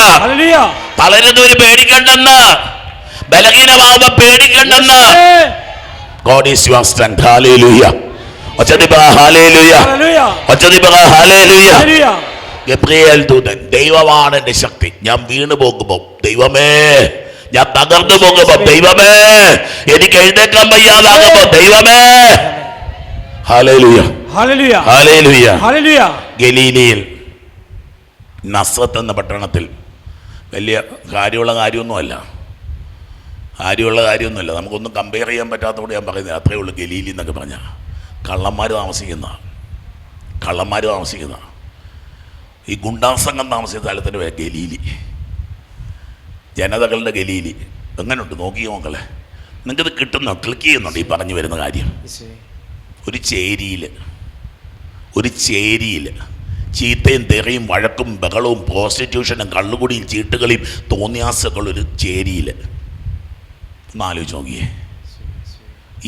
തളരുന്നവര് പേടിക്കണ്ടെന്ന്, ബലഹീനമാകുമ്പോ പേടിക്കണ്ടെന്ന്. God is your strength. Hallelujah. Hallelujah. Hallelujah. Gabriel ദൂതൻ, ദൈവമാണ് എൻ്റെ ശക്തി. ഞാൻ വീണു പോകുമ്പോൾ ദൈവമേ, ഞാൻ തകർന്നു പോകുമ്പോ ദൈവമേ, എനിക്ക് എഴുന്നേക്കാൻ വയ്യാതാകുമ്പോ ദൈവമേ. ഹല്ലേലൂയ. ഹല്ലേലൂയ. ഹല്ലേലൂയ. ഗലീലയിൽ നസ്രത്ത് എന്ന പട്ടണത്തിൽ വലിയ കാര്യമുള്ള കാര്യമൊന്നുമല്ല, നമുക്കൊന്നും കമ്പയർ ചെയ്യാൻ പറ്റാത്തതുകൊണ്ട് ഞാൻ പറയുന്നത്. അത്രയേ ഉള്ളൂ. ഗലീലി എന്നൊക്കെ പറഞ്ഞാൽ കള്ളന്മാർ താമസിക്കുന്ന ഈ ഗുണ്ടാസംഘം താമസിക്കുന്ന സ്ഥലത്തിൻ്റെ പേര് ഗലീലി, ജനതകളുടെ ഗലീലി. എങ്ങനെയുണ്ട് നോക്കിയോ മക്കളെ? നിങ്ങൾക്കിത് കിട്ടുന്നോ? ക്ലിക്ക് ചെയ്യുന്നുണ്ട് ഈ പറഞ്ഞു വരുന്ന കാര്യം. ഒരു ചേരിയിൽ ചീത്തയും തെറിയും വഴക്കും ബഹളവും പ്രോസ്റ്റിറ്റ്യൂഷനും കള്ളുകുടിയും ചീട്ടുകളിയും തോന്നിയാസങ്ങളൊരു ചേരിയിൽ. ഒന്ന് ആലോചിച്ച് നോക്കിയേ.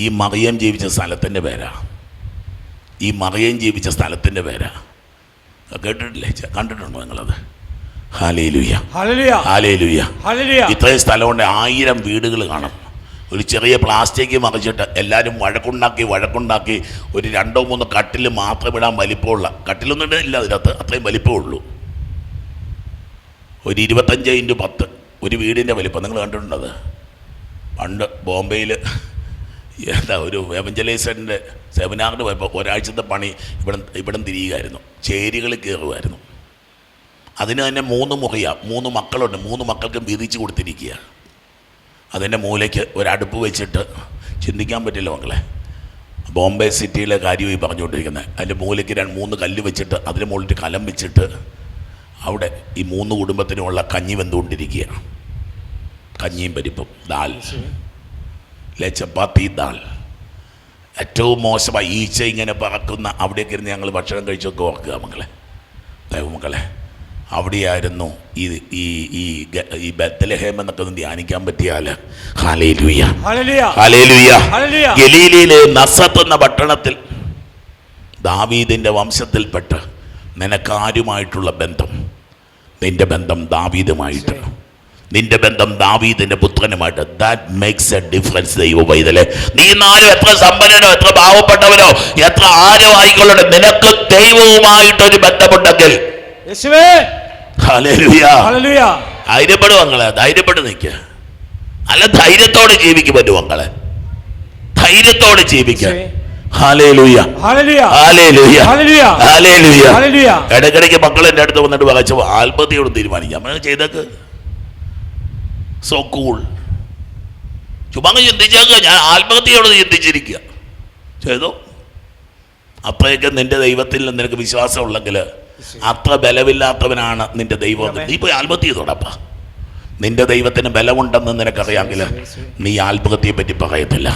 ഈ മറിയം ജീവിച്ച സ്ഥലത്തിൻ്റെ പേരാ. കേട്ടിട്ടില്ലേ? കണ്ടിട്ടുണ്ടോ നിങ്ങളത്? ഹല്ലേലൂയ. ഹല്ലേലൂയ. ഇത്രയും സ്ഥലമുണ്ട്, 1000 വീടുകൾ കാണും. ഒരു ചെറിയ പ്ലാസ്റ്റിക് മറിച്ചിട്ട് എല്ലാവരും വഴക്കുണ്ടാക്കി ഒരു 2-3 കട്ടിൽ മാത്രം ഇടാൻ വലിപ്പമുള്ള, കട്ടിലൊന്നും ഇല്ല അതിനകത്ത്, അത്രയും വലിപ്പമുള്ളൂ. ഒരു 25x10 ഒരു വീടിൻ്റെ വലിപ്പം. നിങ്ങൾ കണ്ടിട്ടുണ്ടത്? പണ്ട് ബോംബെയിൽ ഒരു എവഞ്ചലൈസറിൻ്റെ സെമിനാറിന് പോയപ്പോൾ ഒരാഴ്ചത്തെ പണി ഇവിടെ തിരിയുകയായിരുന്നു. ചേരികളിൽ കയറുമായിരുന്നു. അതിന് തന്നെ 3 മുറിയാണ്, 3 മക്കളുണ്ട്. 3 മക്കൾക്കും വീതിച്ച് കൊടുത്തിരിക്കുക. അതിൻ്റെ മൂലയ്ക്ക് ഒരടുപ്പ് വെച്ചിട്ട്, ചിന്തിക്കാൻ പറ്റില്ല മക്കളെ, ബോംബെ സിറ്റിയിലെ കാര്യമായി പറഞ്ഞുകൊണ്ടിരിക്കുന്നത്. അതിൻ്റെ മൂലയ്ക്ക് 3 കല്ല് വെച്ചിട്ട് അതിന് മുകളിൽ കലം വെച്ചിട്ട് അവിടെ ഈ 3 കുടുംബത്തിനുമുള്ള കഞ്ഞി വെന്തുകൊണ്ടിരിക്കുക. കഞ്ഞിയും പരിപ്പും, ദാൽ, ചപ്പാത്തി, ദാൽ. ഏറ്റവും മോശമായി ഈച്ച ഇങ്ങനെ പറക്കുന്ന അവിടേക്ക് ഇരുന്ന് ഞങ്ങൾ ഭക്ഷണം കഴിച്ചൊക്കെ ഓർക്കുക മക്കളെ, ദൈവമക്കളെ. അവിടെയായിരുന്നു ഈ ബെത്ലഹേം എന്നൊക്കെ ഒന്ന് ധ്യാനിക്കാൻ പറ്റിയാൽ. ഹല്ലേലൂയ. ഹല്ലേലൂയ. ഗലീലയിലെ നസ്രത്ത് എന്ന പട്ടണത്തിൽ ദാവീദിൻ്റെ വംശത്തിൽപ്പെട്ട് നിനക്കാരുമായിട്ടുള്ള ബന്ധം, നിന്റെ ബന്ധം ദാവീദുമായിട്ട്, നിന്റെ ബന്ധം ദാവീദിന്റെ പുത്രനുമായിട്ട്. That makes a difference. ദൈവ പൈതലേ, നീ നാലും എത്ര സമ്പന്നനോ എത്ര പാവപ്പെട്ടവനോ എത്ര ആരോ ആയിക്കൊള്ളട്ടെ, നിനക്ക് ദൈവവുമായിട്ടൊരു ബന്ധമുണ്ടെങ്കിൽ ധൈര്യപ്പെടും മക്കളെ, ധൈര്യപ്പെട്ട് നിൽക്കുക. അല്ല, ധൈര്യത്തോടെ ജീവിക്കും പറ്റും മക്കളെ, ധൈര്യത്തോടെ ജീവിക്കുക. ഇടയ്ക്കിടയ്ക്ക് മക്കൾ എൻ്റെ അടുത്ത് വന്നിട്ട് വായിച്ച ആത്മഹത്യയോട് തീരുമാനിക്കാം. നമ്മൾ ചെയ്തേക്ക്. So cool. ചുമ്മാ ചിന്തിച്ചേക്കുക. ഞാൻ ആത്മഹത്യയോട് ചിന്തിച്ചിരിക്കുക. ചെയ്തോ. അത്രയൊക്കെ നിന്റെ ദൈവത്തിൽ നിനക്ക് വിശ്വാസം ഉള്ളെങ്കിൽ, അത്ര ബലമില്ലാത്തവനാണ് നിന്റെ ദൈവം. നീ പോയി ആത്മഹത്യ ചെയ്തോടപ്പ. നിന്റെ ദൈവത്തിന് ബലമുണ്ടെന്ന് നിനക്കറിയാമെങ്കിൽ നീ ആത്മഹത്യയെ പറ്റി പറയത്തില്ല.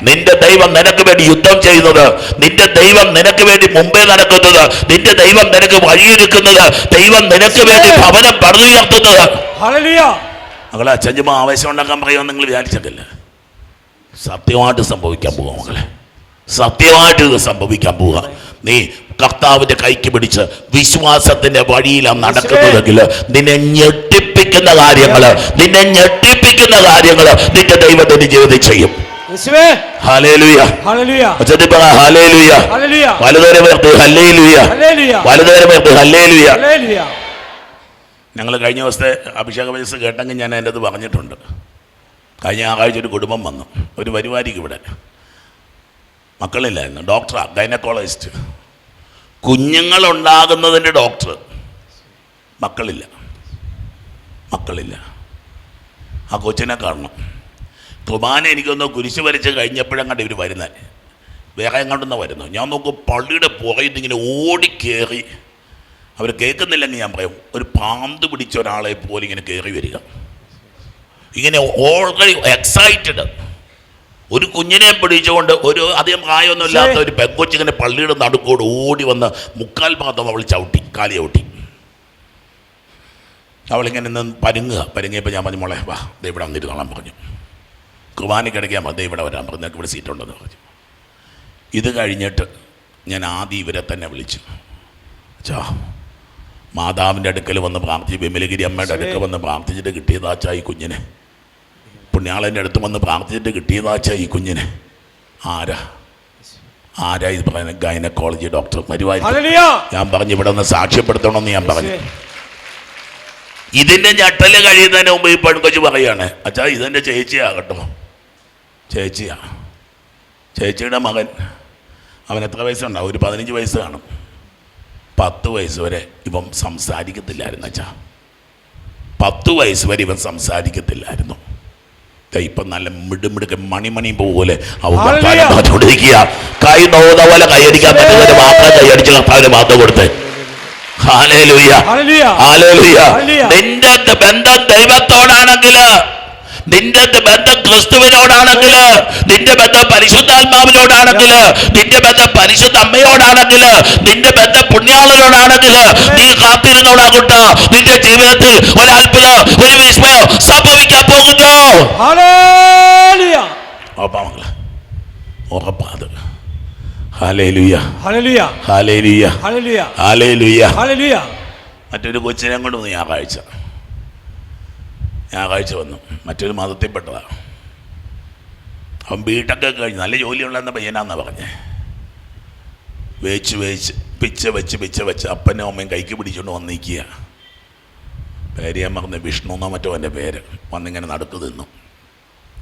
നിന്റെ ദൈവം നിനക്ക് വേണ്ടി യുദ്ധം ചെയ്യുന്നത്, നിന്റെ ദൈവം നിനക്ക് വേണ്ടി മുമ്പേ നടക്കുന്നത്, നിന്റെ ദൈവം നിനക്ക് വഴിയൊരുക്കുന്നത്, ദൈവം നിനക്ക് വേണ്ടി ഭവനം പണിതുയർത്തുന്നത്. മകളെ, അച്ഛൻ ആവേശം ഉണ്ടാക്കാൻ പറയുമെന്ന് നിങ്ങൾ വിചാരിച്ചിട്ടില്ല. സത്യമായിട്ട് സംഭവിക്കാൻ പോവുക മകളെ, സത്യമായിട്ട് ഇത് സംഭവിക്കാൻ പോവുക. നീ കർത്താവിന്റെ കൈക്ക് പിടിച്ച് വിശ്വാസത്തിന്റെ വഴിയിലാണ് നടക്കുന്നതെങ്കിൽ നിന്നെ ഞെട്ടിപ്പിക്കുന്ന കാര്യങ്ങള് നിന്റെ ദൈവത്തിന്റെ ജീവിതത്തിൽ ചെയ്യും. ഹല്ലേലൂയ. ഞങ്ങൾ കഴിഞ്ഞ ദിവസത്തെ അഭിഷേക വയസ്സ് കേട്ടെങ്കിൽ ഞാൻ എൻ്റെ അത് പറഞ്ഞിട്ടുണ്ട്. കഴിഞ്ഞ ആഴ്ച ഒരു കുടുംബം വന്നു, ഒരു പരിപാടിക്ക് ഇവിടെ മക്കളില്ലായിരുന്നു. ഡോക്ടറാ, ഗൈനക്കോളജിസ്റ്റ്, കുഞ്ഞുങ്ങളുണ്ടാകുന്നതിൻ്റെ ഡോക്ടർ. മക്കളില്ല. ആ കൊച്ചിനെ കാണണം. കുർബാന എനിക്കൊന്ന് കുരിശ് വരച്ച് കഴിഞ്ഞപ്പോഴങ്ങാണ്ട് ഇവർ വരുന്നത്, വേറെ എങ്ങോട്ടൊന്ന് വരുന്നു. ഞാൻ നോക്കും പള്ളിയുടെ പുറയിൽ ഇങ്ങനെ ഓടിക്കേറി, അവർ കേൾക്കുന്നില്ലെങ്കിൽ ഞാൻ പറയും, ഒരു പാമ്പ് പിടിച്ച ഒരാളെ പോലെ ഇങ്ങനെ കയറി വരിക, ഇങ്ങനെ ഓൾറെഡി എക്സൈറ്റഡ്. ഒരു കുഞ്ഞിനെ പിടിച്ചുകൊണ്ട് ഒരു അധികം പ്രായമൊന്നും ഇല്ലാത്ത ഒരു പെങ്കൊച്ചിങ്ങനെ പള്ളിയുടെ നടുക്കോട് ഓടി വന്ന് 3/4 ഭാഗം അവൾ കാലി ചവിട്ടി. അവളിങ്ങനെ നിന്ന് പരുങ്ങിയപ്പോൾ ഞാൻ പറഞ്ഞു, മോളെ വാ, ദേ ഇവിടെ വന്നിരുന്നോളാൻ പറഞ്ഞു. കുർബാനയ്ക്കിടയ്ക്ക് ഞാൻ ദേ ഇവിടെ വരാൻ പറഞ്ഞു, ഇവിടെ സീറ്റുണ്ടെന്ന് പറഞ്ഞു. ഇത് കഴിഞ്ഞിട്ട് ഞാൻ ആദ്യം ഇവരെ തന്നെ വിളിച്ചു. മാതാവിൻ്റെ അടുക്കൽ വന്ന് പ്രാർത്ഥിച്ച്, വിമലഗിരി അമ്മയുടെ അടുക്കൽ വന്ന് പ്രാർത്ഥിച്ചിട്ട് കിട്ടിയതാച്ചാ ഈ കുഞ്ഞിനെ. പുണ്യാളൻ്റെ അടുത്ത് വന്ന് പ്രാർത്ഥിച്ചിട്ട് കിട്ടിയതാച്ചാ ഈ കുഞ്ഞിനെ. ആരാ ഇത് പറയുന്നത്? ഗൈനക്കോളജി ഡോക്ടർ മരുവായി. ഞാൻ പറഞ്ഞു ഇവിടെ ഒന്ന് സാക്ഷ്യപ്പെടുത്തണമെന്ന് ഞാൻ പറഞ്ഞു. ഇതിൻ്റെ ഞെട്ടല് കഴിയുന്നതിന് മുമ്പ് ഈ പെൺകൊച്ച് പറയാണ്, അച്ഛാ ഇതെൻ്റെ ചേച്ചിയാകട്ടോ. ചേച്ചിയുടെ മകൻ, അവൻ എത്ര വയസ്സുണ്ടാവും? ഒരു 15 വയസ്സ് കാണും. 10 വയസ്സ് വരെ ഇവൻ സംസാരിക്കത്തില്ലായിരുന്നു അച്ഛാ. 10 വയസ്സ് വരെ ഇവൻ സംസാരിക്കത്തില്ലായിരുന്നു. ഇപ്പം നല്ല മിടുമിടുക്ക് മണി പോലെ അവൻ പറഞ്ഞുകൊണ്ടിരിക്കുക. കൈ നോന്ന പോലെ കൈയടിക്കാൻ പറ്റുന്നതിന് മാത്രം കൈയടിച്ച് കർത്താവിന് മാത്രം കൊടുത്ത്. ഹല്ലേലൂയ. നിന്റെ ബന്ധം ദൈവത്തോടാണെങ്കിൽ, നിന്റെ ബന്ധം ക്രിസ്തുവിനോടാണെങ്കിൽ, നിന്റെ ബന്ധം പരിശുദ്ധാത്മാവിനോടാണെങ്കിൽ, നിന്റെ ബന്ധം പരിശുദ്ധ അമ്മയോടാണെങ്കിൽ, നിന്റെ ബന്ധം പുണ്യാളനോടാണെങ്കിൽ, നീ കാത്തിരുന്നോടാകട്ടെ. നിന്റെ ജീവിതത്തിൽ ഒരു അത്ഭുതം, ഒരു വിസ്മയം സംഭവിക്കാൻ പോകുന്നു. ഉറപ്പാത്. മറ്റൊരു കൊച്ചിനെ കൊണ്ട് വന്നു ഞായറാഴ്ച വന്നു. മറ്റൊരു മതത്തിൽപ്പെട്ടതാണ്. അവൻ ബിടെക്ക് കഴിഞ്ഞ് നല്ല ജോലിയുള്ളതെന്ന പയ്യനാന്നാ പറഞ്ഞേ. പിച്ച വെച്ച് അപ്പനും അമ്മയും കൈക്ക് പിടിച്ചുകൊണ്ട് വന്നിരിക്കുക. പേര് ഞാൻ പറഞ്ഞ വിഷ്ണു എന്നോ മറ്റോ എൻ്റെ പേര്. വന്നിങ്ങനെ നടുക്ക് നിന്നു,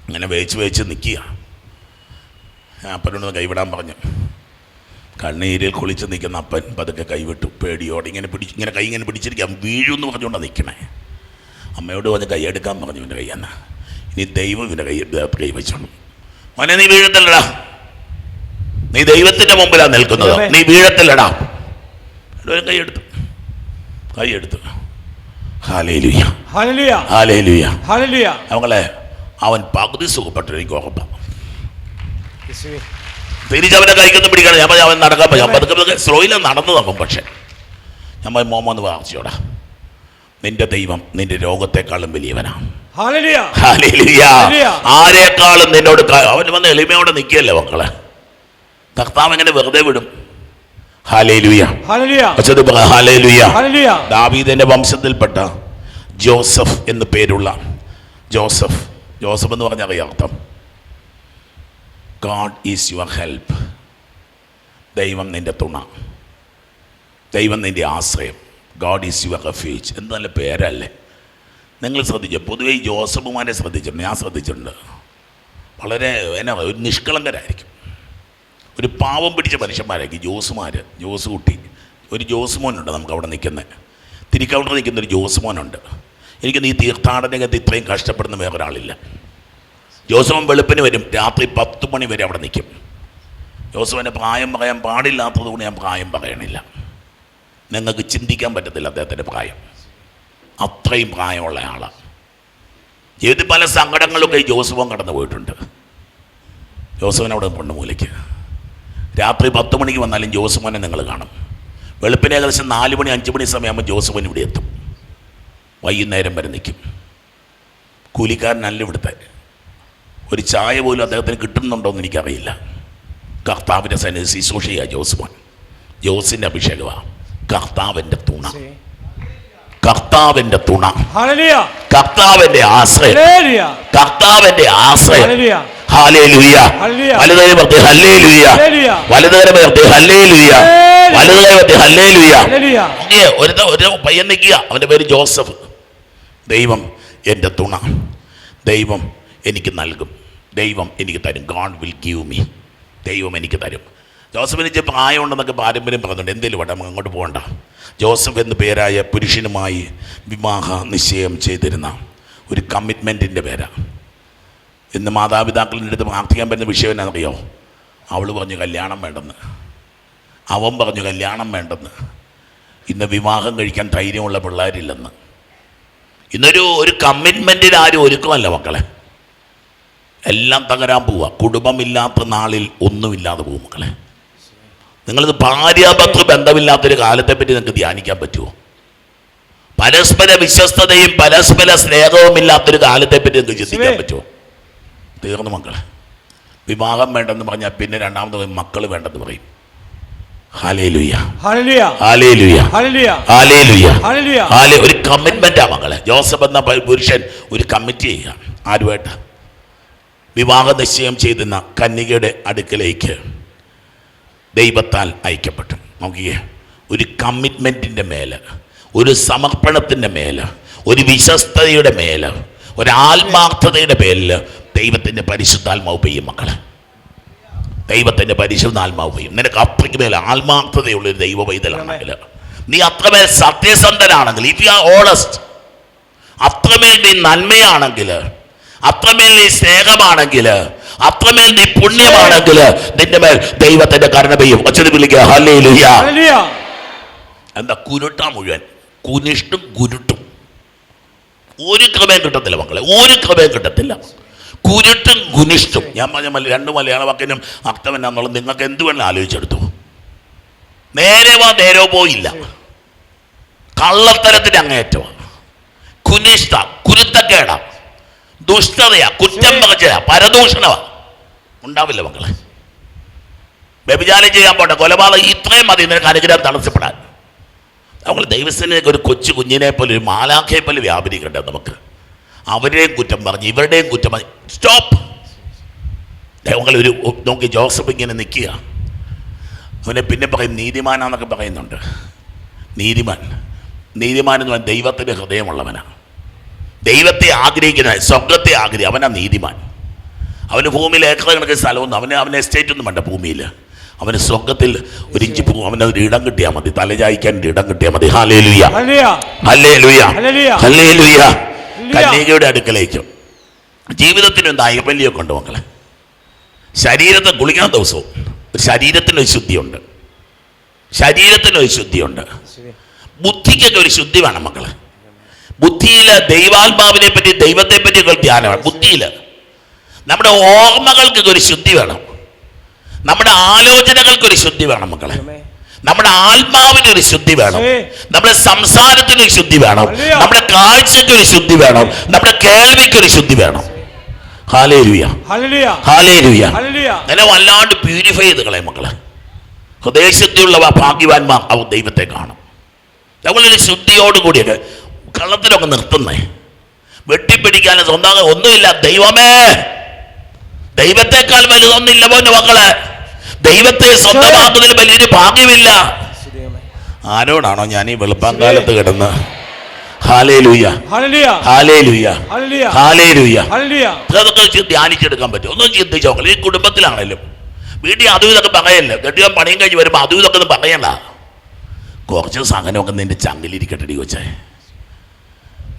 ഇങ്ങനെ വേച്ച് നിൽക്കുക. ഞാൻ അപ്പനോട് കൈവിടാൻ പറഞ്ഞു. കണ്ണീരിൽ കുളിച്ച് നിൽക്കുന്ന അപ്പൻ പതുക്കെ കൈവിട്ടു. പേടിയോടെ ഇങ്ങനെ കൈ ഇങ്ങനെ പിടിച്ചിരിക്കാം, വീഴുമെന്ന് പറഞ്ഞുകൊണ്ടാണ് നിൽക്കണേ. അമ്മയോട് പറഞ്ഞ് കൈയെടുക്കാൻ പറഞ്ഞു ഇവൻ്റെ കൈയെന്ന്. ഇനി ദൈവം ഇവൻ്റെ കൈ വെച്ചോളൂ. മോനെ നീ വീഴത്തില്ലടാ, നീ ദൈവത്തിൻ്റെ മുമ്പിലാണ് നിൽക്കുന്നത്, നീ വീഴത്തില്ലടാ. കൈയെടുത്തു. അവങ്ങളെ അവൻ പകുതി സുഖപ്പെട്ടു, എനിക്ക് ഉറപ്പാണ്. തിരിച്ചവൻ്റെ കൈക്കൊന്നും പിടിക്കണം. ഞാൻ അവൻ നടക്കാൻ പറ്റും. പതുക്കെ സ്ലോയിലാണ് നടന്നു നോക്കും. പക്ഷെ ഞാൻ മോമോന്ന് പ്രാർത്ഥിച്ചോടാ, നിന്റെ ദൈവം നിന്റെ രോഗത്തെക്കാളും വലിയവനാണ്. ആരെക്കാളും നിന്നോട് അവൻ വന്ന് എളിമയോടെ നിൽക്കുകയല്ലേ മക്കളെ. കർത്താവ് എങ്ങനെ വെറുതെ വിടും? ദാവീദിന്റെ വംശത്തിൽപ്പെട്ട ജോസഫ് എന്ന് പേരുള്ള ജോസഫ് എന്ന് പറഞ്ഞ അർത്ഥം ഗോഡ് ഈസ് യുവർ ഹെൽപ്പ്. ദൈവം നിന്റെ തുണ, ദൈവം നിന്റെ ആശ്രയം. God is your refuge. എന്ത് നല്ല പേരല്ലേ. നിങ്ങൾ ശ്രദ്ധിച്ചു? പൊതുവേ ഈ ജോസഫുമാരെ ശ്രദ്ധിച്ചിട്ടുണ്ട്, ഞാൻ ശ്രദ്ധിച്ചിട്ടുണ്ട്. വളരെ ഒരു നിഷ്കളങ്കരായിരിക്കും, ഒരു പാവം പിടിച്ച മനുഷ്യന്മാരായിരിക്കും ജോസ് കുട്ടി. ഒരു ജോസ്മോനുണ്ട് നമുക്ക് അവിടെ നിൽക്കുന്നത്, തിരിക്കൗണ്ടർ നിൽക്കുന്നൊരു ജോസ്മോനുണ്ട്. എനിക്ക് ഈ തീർത്ഥാടനകത്ത് ഇത്രയും കഷ്ടപ്പെടുന്ന വേറൊരാളില്ല. ജോസഫൻ വെളുപ്പിന് വരും, രാത്രി 10 മണി വരെ അവിടെ നിൽക്കും. ജോസഫിൻ്റെ പ്രായം പറയാൻ പാടില്ലാത്തത് കൊണ്ട് ഞാൻ പ്രായം പറയണില്ല. നിങ്ങൾക്ക് ചിന്തിക്കാൻ പറ്റത്തില്ല അദ്ദേഹത്തിൻ്റെ പ്രായം. അത്രയും പ്രായമുള്ള ആളാണ്. ജീവിതത്തിൽ പല സങ്കടങ്ങളൊക്കെ ഈ ജോസഫൻ കടന്നു പോയിട്ടുണ്ട്. ജോസഫിനവിടെ പൊണ്ണുമൂലയ്ക്ക് രാത്രി 10 മണിക്ക് വന്നാലും ജോസഫനെ നിങ്ങൾ കാണും. വെളുപ്പിന് ഏകദേശം 4 മണി 5 മണി സമയമാകുമ്പോൾ ജോസഫൻ ഇവിടെ എത്തും. വൈകുന്നേരം വരെ നിൽക്കും. കൂലിക്കാരനല്ല ഇവിടുത്തെ. ഒരു ചായ പോലും അദ്ദേഹത്തിന് കിട്ടുന്നുണ്ടോ എന്ന് എനിക്കറിയില്ല. കർത്താവിൻ്റെ സന്നിധി ശുശ്രൂഷയാ ജോസഫൻ. ജോസിന്റെ അഭിഷേകമാണ്. കർത്താവിന്റെ തുണ, കർത്താവിന്റെ തുണ, കർത്താവിന്റെ ആശ്രയം, കർത്താവിന്റെ ആശ്രയം. ഹല്ലേലൂയ. വലതുകൈ ഉയർത്തി ഹല്ലേലൂയ, വലതുകൈ ഉയർത്തി ഹല്ലേലൂയ, വലതുകൈ ഉയർത്തി ഹല്ലേലൂയ. ഒരു പയ്യൻ നിൽക്കുക, അവന്റെ പേര് ജോസഫ്. ദൈവം എൻ്റെ തുണ, ദൈവം എനിക്ക് നൽകും, ദൈവം എനിക്ക് തരും. God will give me. ദൈവം എനിക്ക് തരും. ജോസഫിന് ഇച്ചിരി പ്രായമുണ്ടെന്നൊക്കെ പാരമ്പര്യം പറഞ്ഞിട്ടുണ്ട്. എന്തേലും വേണ്ട, നമുക്ക് അങ്ങോട്ട് പോകണ്ട. ജോസഫ് എന്ന പേരായ പുരുഷനുമായി വിവാഹ നിശ്ചയം ചെയ്തിരുന്ന ഒരു കമ്മിറ്റ്മെൻറ്റിൻ്റെ പേരാണ്. ഇന്ന് മാതാപിതാക്കളുടെ അടുത്ത് പ്രാർത്ഥിക്കാൻ പറ്റുന്ന വിഷയം എന്നറിയോ? അവൾ പറഞ്ഞു കല്യാണം വേണ്ടെന്ന്, അവൻ പറഞ്ഞു കല്യാണം വേണ്ടെന്ന്. ഇന്ന് വിവാഹം കഴിക്കാൻ ധൈര്യമുള്ള പിള്ളേരില്ലെന്ന്. ഇന്നൊരു കമ്മിറ്റ്മെൻറ്റിന് ആരും ഒരുക്കമല്ല മക്കളെ. എല്ലാം തകരാൻ പോവുക. കുടുംബമില്ലാത്ത നാളിൽ ഒന്നുമില്ലാതെ പോകും മക്കളെ. നിങ്ങളിത് ഭാര്യാഭർത്തൃ ബന്ധമില്ലാത്തൊരു കാലത്തെപ്പറ്റി നിങ്ങൾക്ക് ധ്യാനിക്കാൻ പറ്റുമോ? പരസ്പര വിശ്വസ്തതയും പരസ്പര സ്നേഹവും ഇല്ലാത്തൊരു കാലത്തെപ്പറ്റി നിങ്ങൾക്ക് ചിന്തിക്കാൻ പറ്റുമോ? തീർന്നു മക്കളെ. വിവാഹം വേണ്ടെന്ന് പറഞ്ഞാൽ പിന്നെ രണ്ടാമത് മക്കൾ വേണ്ടെന്ന് പറയും. Hallelujah, hallelujah, hallelujah. ഒരു കമ്മിറ്റ്മെന്റാ മക്കളെ. ജോസഫ് എന്ന പുരുഷൻ ഒരു കമ്മിറ്റ് ചെയ്യുക. ആരുമായിട്ട്? വിവാഹ നിശ്ചയം ചെയ്തുന്ന കന്യകയുടെ അടുക്കലേക്ക് ദൈവത്താൽ അയക്കപ്പെട്ടു. നോക്കിയേ, ഒരു കമ്മിറ്റ്മെൻറ്റിൻ്റെ മേലെ, ഒരു സമർപ്പണത്തിൻ്റെ മേലെ, ഒരു വിശ്വസ്തയുടെ മേലെ, ഒരു ആത്മാർത്ഥതയുടെ പേരിൽ ദൈവത്തിൻ്റെ പരിശുദ്ധാത്മാവ് പെയ്യും മക്കളെ. ദൈവത്തിൻ്റെ പരിശുദ്ധാത്മാവ് പെയ്യും. നിനക്ക് അത്രയ്ക്ക് മേലെ ആത്മാർത്ഥതയുള്ളൊരു ദൈവ പൈതലാണെങ്കിൽ, നീ അത്രമേൽ സത്യസന്ധനാണെങ്കിൽ, ഇഫ് യു ആർ ഓണസ്റ്റ്, അത്രമേൽ നീ നന്മയാണെങ്കിൽ, അത്രമേൽ നീ സ്നേഹമാണെങ്കിൽ, അത്രമേൽ നീ പുണ്യമാണെങ്കിൽ, നിന്റെ മേൽ ദൈവത്തിന്റെ കരുണ പെയ്യും. ഒച്ചത് വിളിക്കുക ഹല്ലേലൂയ. എന്താ കുരുട്ടാ മുഴുവൻ, കുനിഷ്ടും കുരുട്ടും. ഒരു കൃപയും കിട്ടത്തില്ല മക്കളെ, ഒരു കൃപയും കിട്ടത്തില്ല. കുരുട്ടും കുനിഷ്ടും. ഞാൻ പറഞ്ഞ രണ്ട് മലയാള വാക്കിനും അർത്ഥം എന്നാന്നുള്ളത് നിങ്ങൾക്ക് എന്ത് വേണം ആലോചിച്ചെടുത്തു. നേരെവാ നേരോ പോയില്ല. കള്ളത്തരത്തിന്റെ അങ്ങേറ്റമാണ്. കുനിഷ്ഠ, കുരുത്തക്കേടാ, ദുഷ്ടതയാ, കുറ്റം പകച്ചതാ, പരദൂഷണമാ. ഉണ്ടാവില്ല മക്കളെ. വ്യഭിചാരം ചെയ്യാൻ പോട്ടെ, കൊലപാതകം, ഇത്രയും മതി നിനക്ക് അനുഗ്രഹം തടസ്സപ്പെടാൻ. നമ്മൾ ദൈവസ്ഥനെ ഒരു കൊച്ചു കുഞ്ഞിനെ പോലെ, ഒരു മാലാഖയെ പോലെ വ്യാപരിക്കട്ടെ നമുക്ക്. അവരുടെയും കുറ്റം പറഞ്ഞ് ഇവരുടെയും കുറ്റം പറഞ്ഞ് സ്റ്റോപ്പ്. ഒരു നോക്കി ജോസഫ് ഇങ്ങനെ നിൽക്കുക. അവനെ പിന്നെ പറയും നീതിമാനാന്നൊക്കെ പറയുന്നുണ്ട്. നീതിമാൻ എന്ന് പറഞ്ഞാൽ ദൈവത്തിൻ്റെ ഹൃദയമുള്ളവനാണ്. ദൈവത്തെ ആഗ്രഹിക്കുന്ന, സ്വർഗത്തെ ആഗ്രഹിക്കുക, അവനാ നീതിമാൻ. അവന് ഭൂമിയിൽ ഏക്കർ കണക്കിന് സ്ഥലമൊന്നും, അവന് എസ്റ്റേറ്റ് ഒന്നും വേണ്ട ഭൂമിയിൽ. അവന് സ്വർഗത്തിൽ ഒരു ഇഞ്ച് അവനൊരു ഇടം കിട്ടിയാൽ മതി, തലചായ്ക്കാൻ ഇടം കിട്ടിയാൽ മതി. Hallelujah, hallelujah, hallelujah. കന്യകയുടെ അടുക്കലേക്കും ജീവിതത്തിന് നൈർമല്യമൊക്കെ ഉണ്ട് മക്കളെ. ശരീരത്തെ കുളിക്കുന്ന ദിവസവും ശരീരത്തിനൊരു ശുദ്ധിയുണ്ട്, ശരീരത്തിനൊരു ശുദ്ധിയുണ്ട്. ബുദ്ധിക്കൊക്കെ ഒരു ശുദ്ധി വേണം മക്കളെ. ബുദ്ധിയിൽ ദൈവാത്മാവിനെ പറ്റി, ദൈവത്തെ പറ്റിയൊക്കെ ധ്യാനമാണ്. ബുദ്ധിയിൽ നമ്മുടെ ഓർമ്മകൾക്കൊക്കെ ഒരു ശുദ്ധി വേണം, നമ്മുടെ ആലോചനകൾക്കൊരു ശുദ്ധി വേണം മക്കളെ. നമ്മുടെ ആത്മാവിനൊരു ശുദ്ധി വേണം, നമ്മുടെ സംസാരത്തിനൊരു ശുദ്ധി വേണം, നമ്മുടെ കാഴ്ചയ്ക്കൊരു ശുദ്ധി വേണം, നമ്മുടെ കേൾവിക്കൊരു ശുദ്ധി വേണം. Hallelujah, hallelujah. അങ്ങനെ വല്ലാണ്ട് പ്യൂരിഫൈ ചെയ്ത് കളയും മക്കളെ. ഹൃദയശുദ്ധിയുള്ളവ ഭാഗ്യവാന്മാർ, അവർ ദൈവത്തെ കാണും. നമ്മളൊരു ശുദ്ധിയോടുകൂടിയൊക്കെ കള്ളത്തിലൊക്കെ നിർത്തുന്നേ, വെട്ടിപ്പിടിക്കാനും സ്വന്തം ഒന്നുമില്ല. ദൈവമേ, ദൈവത്തെക്കാൾ വലുതൊന്നില്ല പോന്റെ മക്കളെ. ദൈവത്തെ സ്വന്തമാക്കുന്നതിന് വലിയൊരു ഭാഗ്യമില്ല. ആരോടാണോ ഞാൻ ഈ വെളുപ്പാങ്കാലത്ത് കിടന്ന് ഹല്ലേലൂയ, ഹല്ലേലൂയ, ഹല്ലേലൂയ അതൊക്കെ ധ്യാനിച്ചെടുക്കാൻ പറ്റും. ഒന്നും ചിന്തിച്ചോ. ഈ കുടുംബത്തിലാണല്ലോ, വീട്ടിൽ അതും ഇതൊക്കെ പറയല്ലേ. കെട്ടിയാൻ പണിയും കഴിഞ്ഞ് വരുമ്പോൾ അതും ഇതൊക്കെ ഒന്നും പറയണ്ട. കുറച്ച് സഹനമൊക്കെ നിന്റെ ചങ്കിലിരിക്കട്ടെ കൊച്ചേ.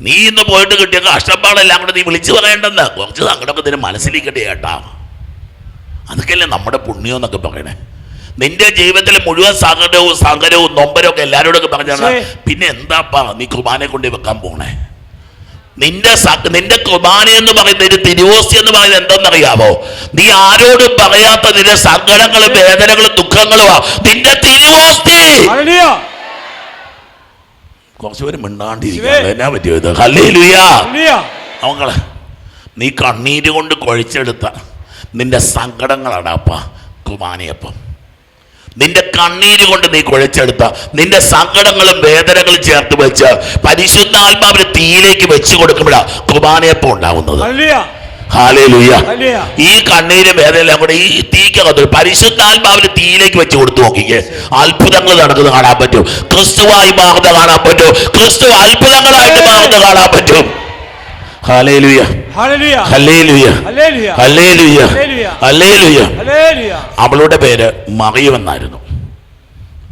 നീ ഇന്ന് പോയിട്ട് കിട്ടിയ കഷ്ടപ്പാടെല്ലാം കൂടെ നീ വിളിച്ചു പറയേണ്ടെന്ന്. കുറച്ച് സങ്കടമൊക്കെ നിന്റെ മനസ്സിലിരിക്കട്ടെ കേട്ടാ. അതൊക്കെയല്ലേ നമ്മുടെ പുണ്യം എന്നൊക്കെ പറയണേ. നിന്റെ ജീവിതത്തിലെ മുഴുവൻ സങ്കടവും നൊമ്പരവും എല്ലാവരോടൊക്കെ പറഞ്ഞാൽ പിന്നെ എന്താപ്പാ നീ കുർബാനയെ കൊണ്ട് വെക്കാൻ പോണേ? നിന്റെ കുർബാന എന്ന് പറയുന്നത്, ഒരു തിരുവോസ്തി എന്ന് പറയുന്നത് എന്തെന്നറിയാമോ? നീ ആരോടും പറയാത്ത നിന്റെ സങ്കടങ്ങളും വേദനകളും ദുഃഖങ്ങളുമാ നിന്റെ തിരുവോസ്തി. കുറച്ചുപേര് മിണ്ടാണ്ടിരിക്കുക. എന്നാ പറ്റിയത്? ഹല്ലേലൂയ. അവങ്ങളെ നീ കണ്ണീര് കൊണ്ട് കുഴച്ചെടുത്ത നിന്റെ സങ്കടങ്ങളാണ് അപ്പ കുർബാനയപ്പം. നിന്റെ കണ്ണീര് കൊണ്ട് നീ കുഴച്ചെടുത്ത നിന്റെ സങ്കടങ്ങളും വേദനകളും ചേർത്ത് വെച്ച് പരിശുദ്ധാത്മാവിന് തീയിലേക്ക് വെച്ച് കൊടുക്കുമ്പോഴാണ് കുർബാനയപ്പം ഉണ്ടാവുന്നത്. ഹല്ലേലൂയ. ഈ കണ്ണീരും വേദനയെല്ലാം കൂടെ ഈ തീക്കകത്ത് പരിശുദ്ധാത്മാവിന് തീയിലേക്ക് വെച്ച് കൊടുത്തു നോക്കിക്കേ, അത്ഭുതങ്ങൾ നടക്കുന്നത് കാണാൻ പറ്റും. ക്രിസ്തുവായി മാറുന്നത് കാണാൻ പറ്റും. ക്രിസ്തു അത്ഭുതങ്ങളായിട്ട് മാറുന്നത് കാണാൻ പറ്റും. Hallelujah, hallelujah, hallelujah, hallelujah. അവളുടെ പേര് മറിയം എന്നായിരുന്നു.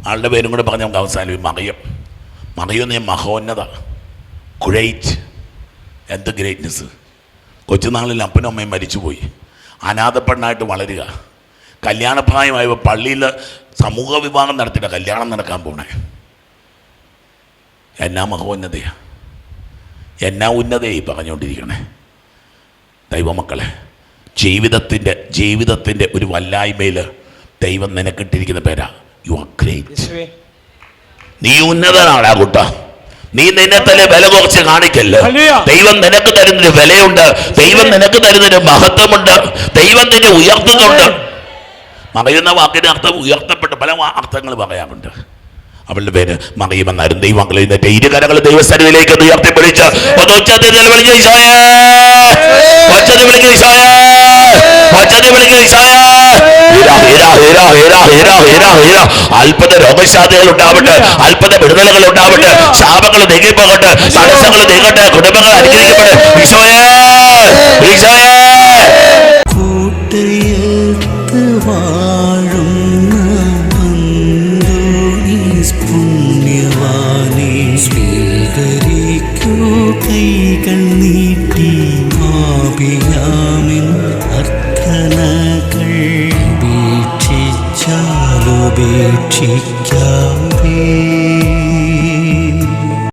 ആളുടെ പേരും കൂടെ പറഞ്ഞ നമുക്ക് അവസാനം മറിയം. മറിയം എന്ന് മഹോന്നത, ഗ്രേറ്റ്. എന്ത് ഗ്രേറ്റ്നെസ്! കൊച്ചുനാളിൽ അപ്പനും അമ്മയും മരിച്ചുപോയി, അനാഥപ്പെണ്ണായിട്ട് വളരുക, കല്യാണപ്രായമായപ്പോൾ പള്ളിയിൽ സമൂഹ വിവാഹം നടത്തിയിട്ട് കല്യാണം നടക്കാൻ പോണേ. എന്നാ മഹോന്നതയാ, എന്നാ ഉന്നതയായി പറഞ്ഞുകൊണ്ടിരിക്കണേ. ദൈവമക്കളെ, ജീവിതത്തിൻ്റെ ഒരു വല്ലായ്മയിൽ ദൈവം നിനക്കിട്ടിരിക്കുന്ന പേരാ യു ആർ ഗ്രേറ്റ്. നീ ഉന്നതനാടാ കുട്ട. നീ നിന്നെ തന്നെ വില കുറച്ച് കാണിക്കല്ല. ദൈവം നിനക്ക് തരുന്നൊരു വിലയുണ്ട്. ദൈവം നിനക്ക് തരുന്നൊരു മഹത്വമുണ്ട്. ദൈവം നിന്നെ ഉയർത്തുന്നുണ്ട്. മറിയുന്ന വാക്കിന് അർത്ഥം ഉയർത്തപ്പെട്ട് പല അർത്ഥങ്ങൾ പറയാറുണ്ട്. അവളുടെ പേര് മറിയുമെന്നായിരുന്നു. ദൈവങ്ങൾ ഇന്നത്തെ ഇരുകരങ്ങൾ ദൈവസന്നിധിയിലേക്ക് ഉയർത്തിപ്പിടിച്ച് ഒന്ന് ഉച്ചത്തിൽ വിളിക്കുക, ഈശോയേ, ഉച്ചത്തിൽ വിളിക്കുക, ഈശോയേ, ഉച്ചത്തിൽ വിളിക്കുക, ഈശോയേ. അത്ഭുത രോഗശാന്തികൾ ഉണ്ടാവട്ടെ, അത്ഭുത വിടുതലുകൾ ഉണ്ടാവട്ടെ, ശാപങ്ങൾ നീങ്ങിപ്പോകട്ടെ, തടസ്സങ്ങൾ നീങ്ങട്ടെ, കുടുംബങ്ങൾ അനുഗ്രഹിക്കട്ടെ. ഈശോയേ, ഈശോയേ. കൂട്ടയത്ത് വാഴുന്ന പുണ്യവാനെ സ്വീകരിക്കൂ കൈകൾ നീട്ടി. ആപിയാമിൻ അർത്ഥനകൾ. 'ഉപേക്ഷിച്ചാലുപേക്ഷിക്കാതെ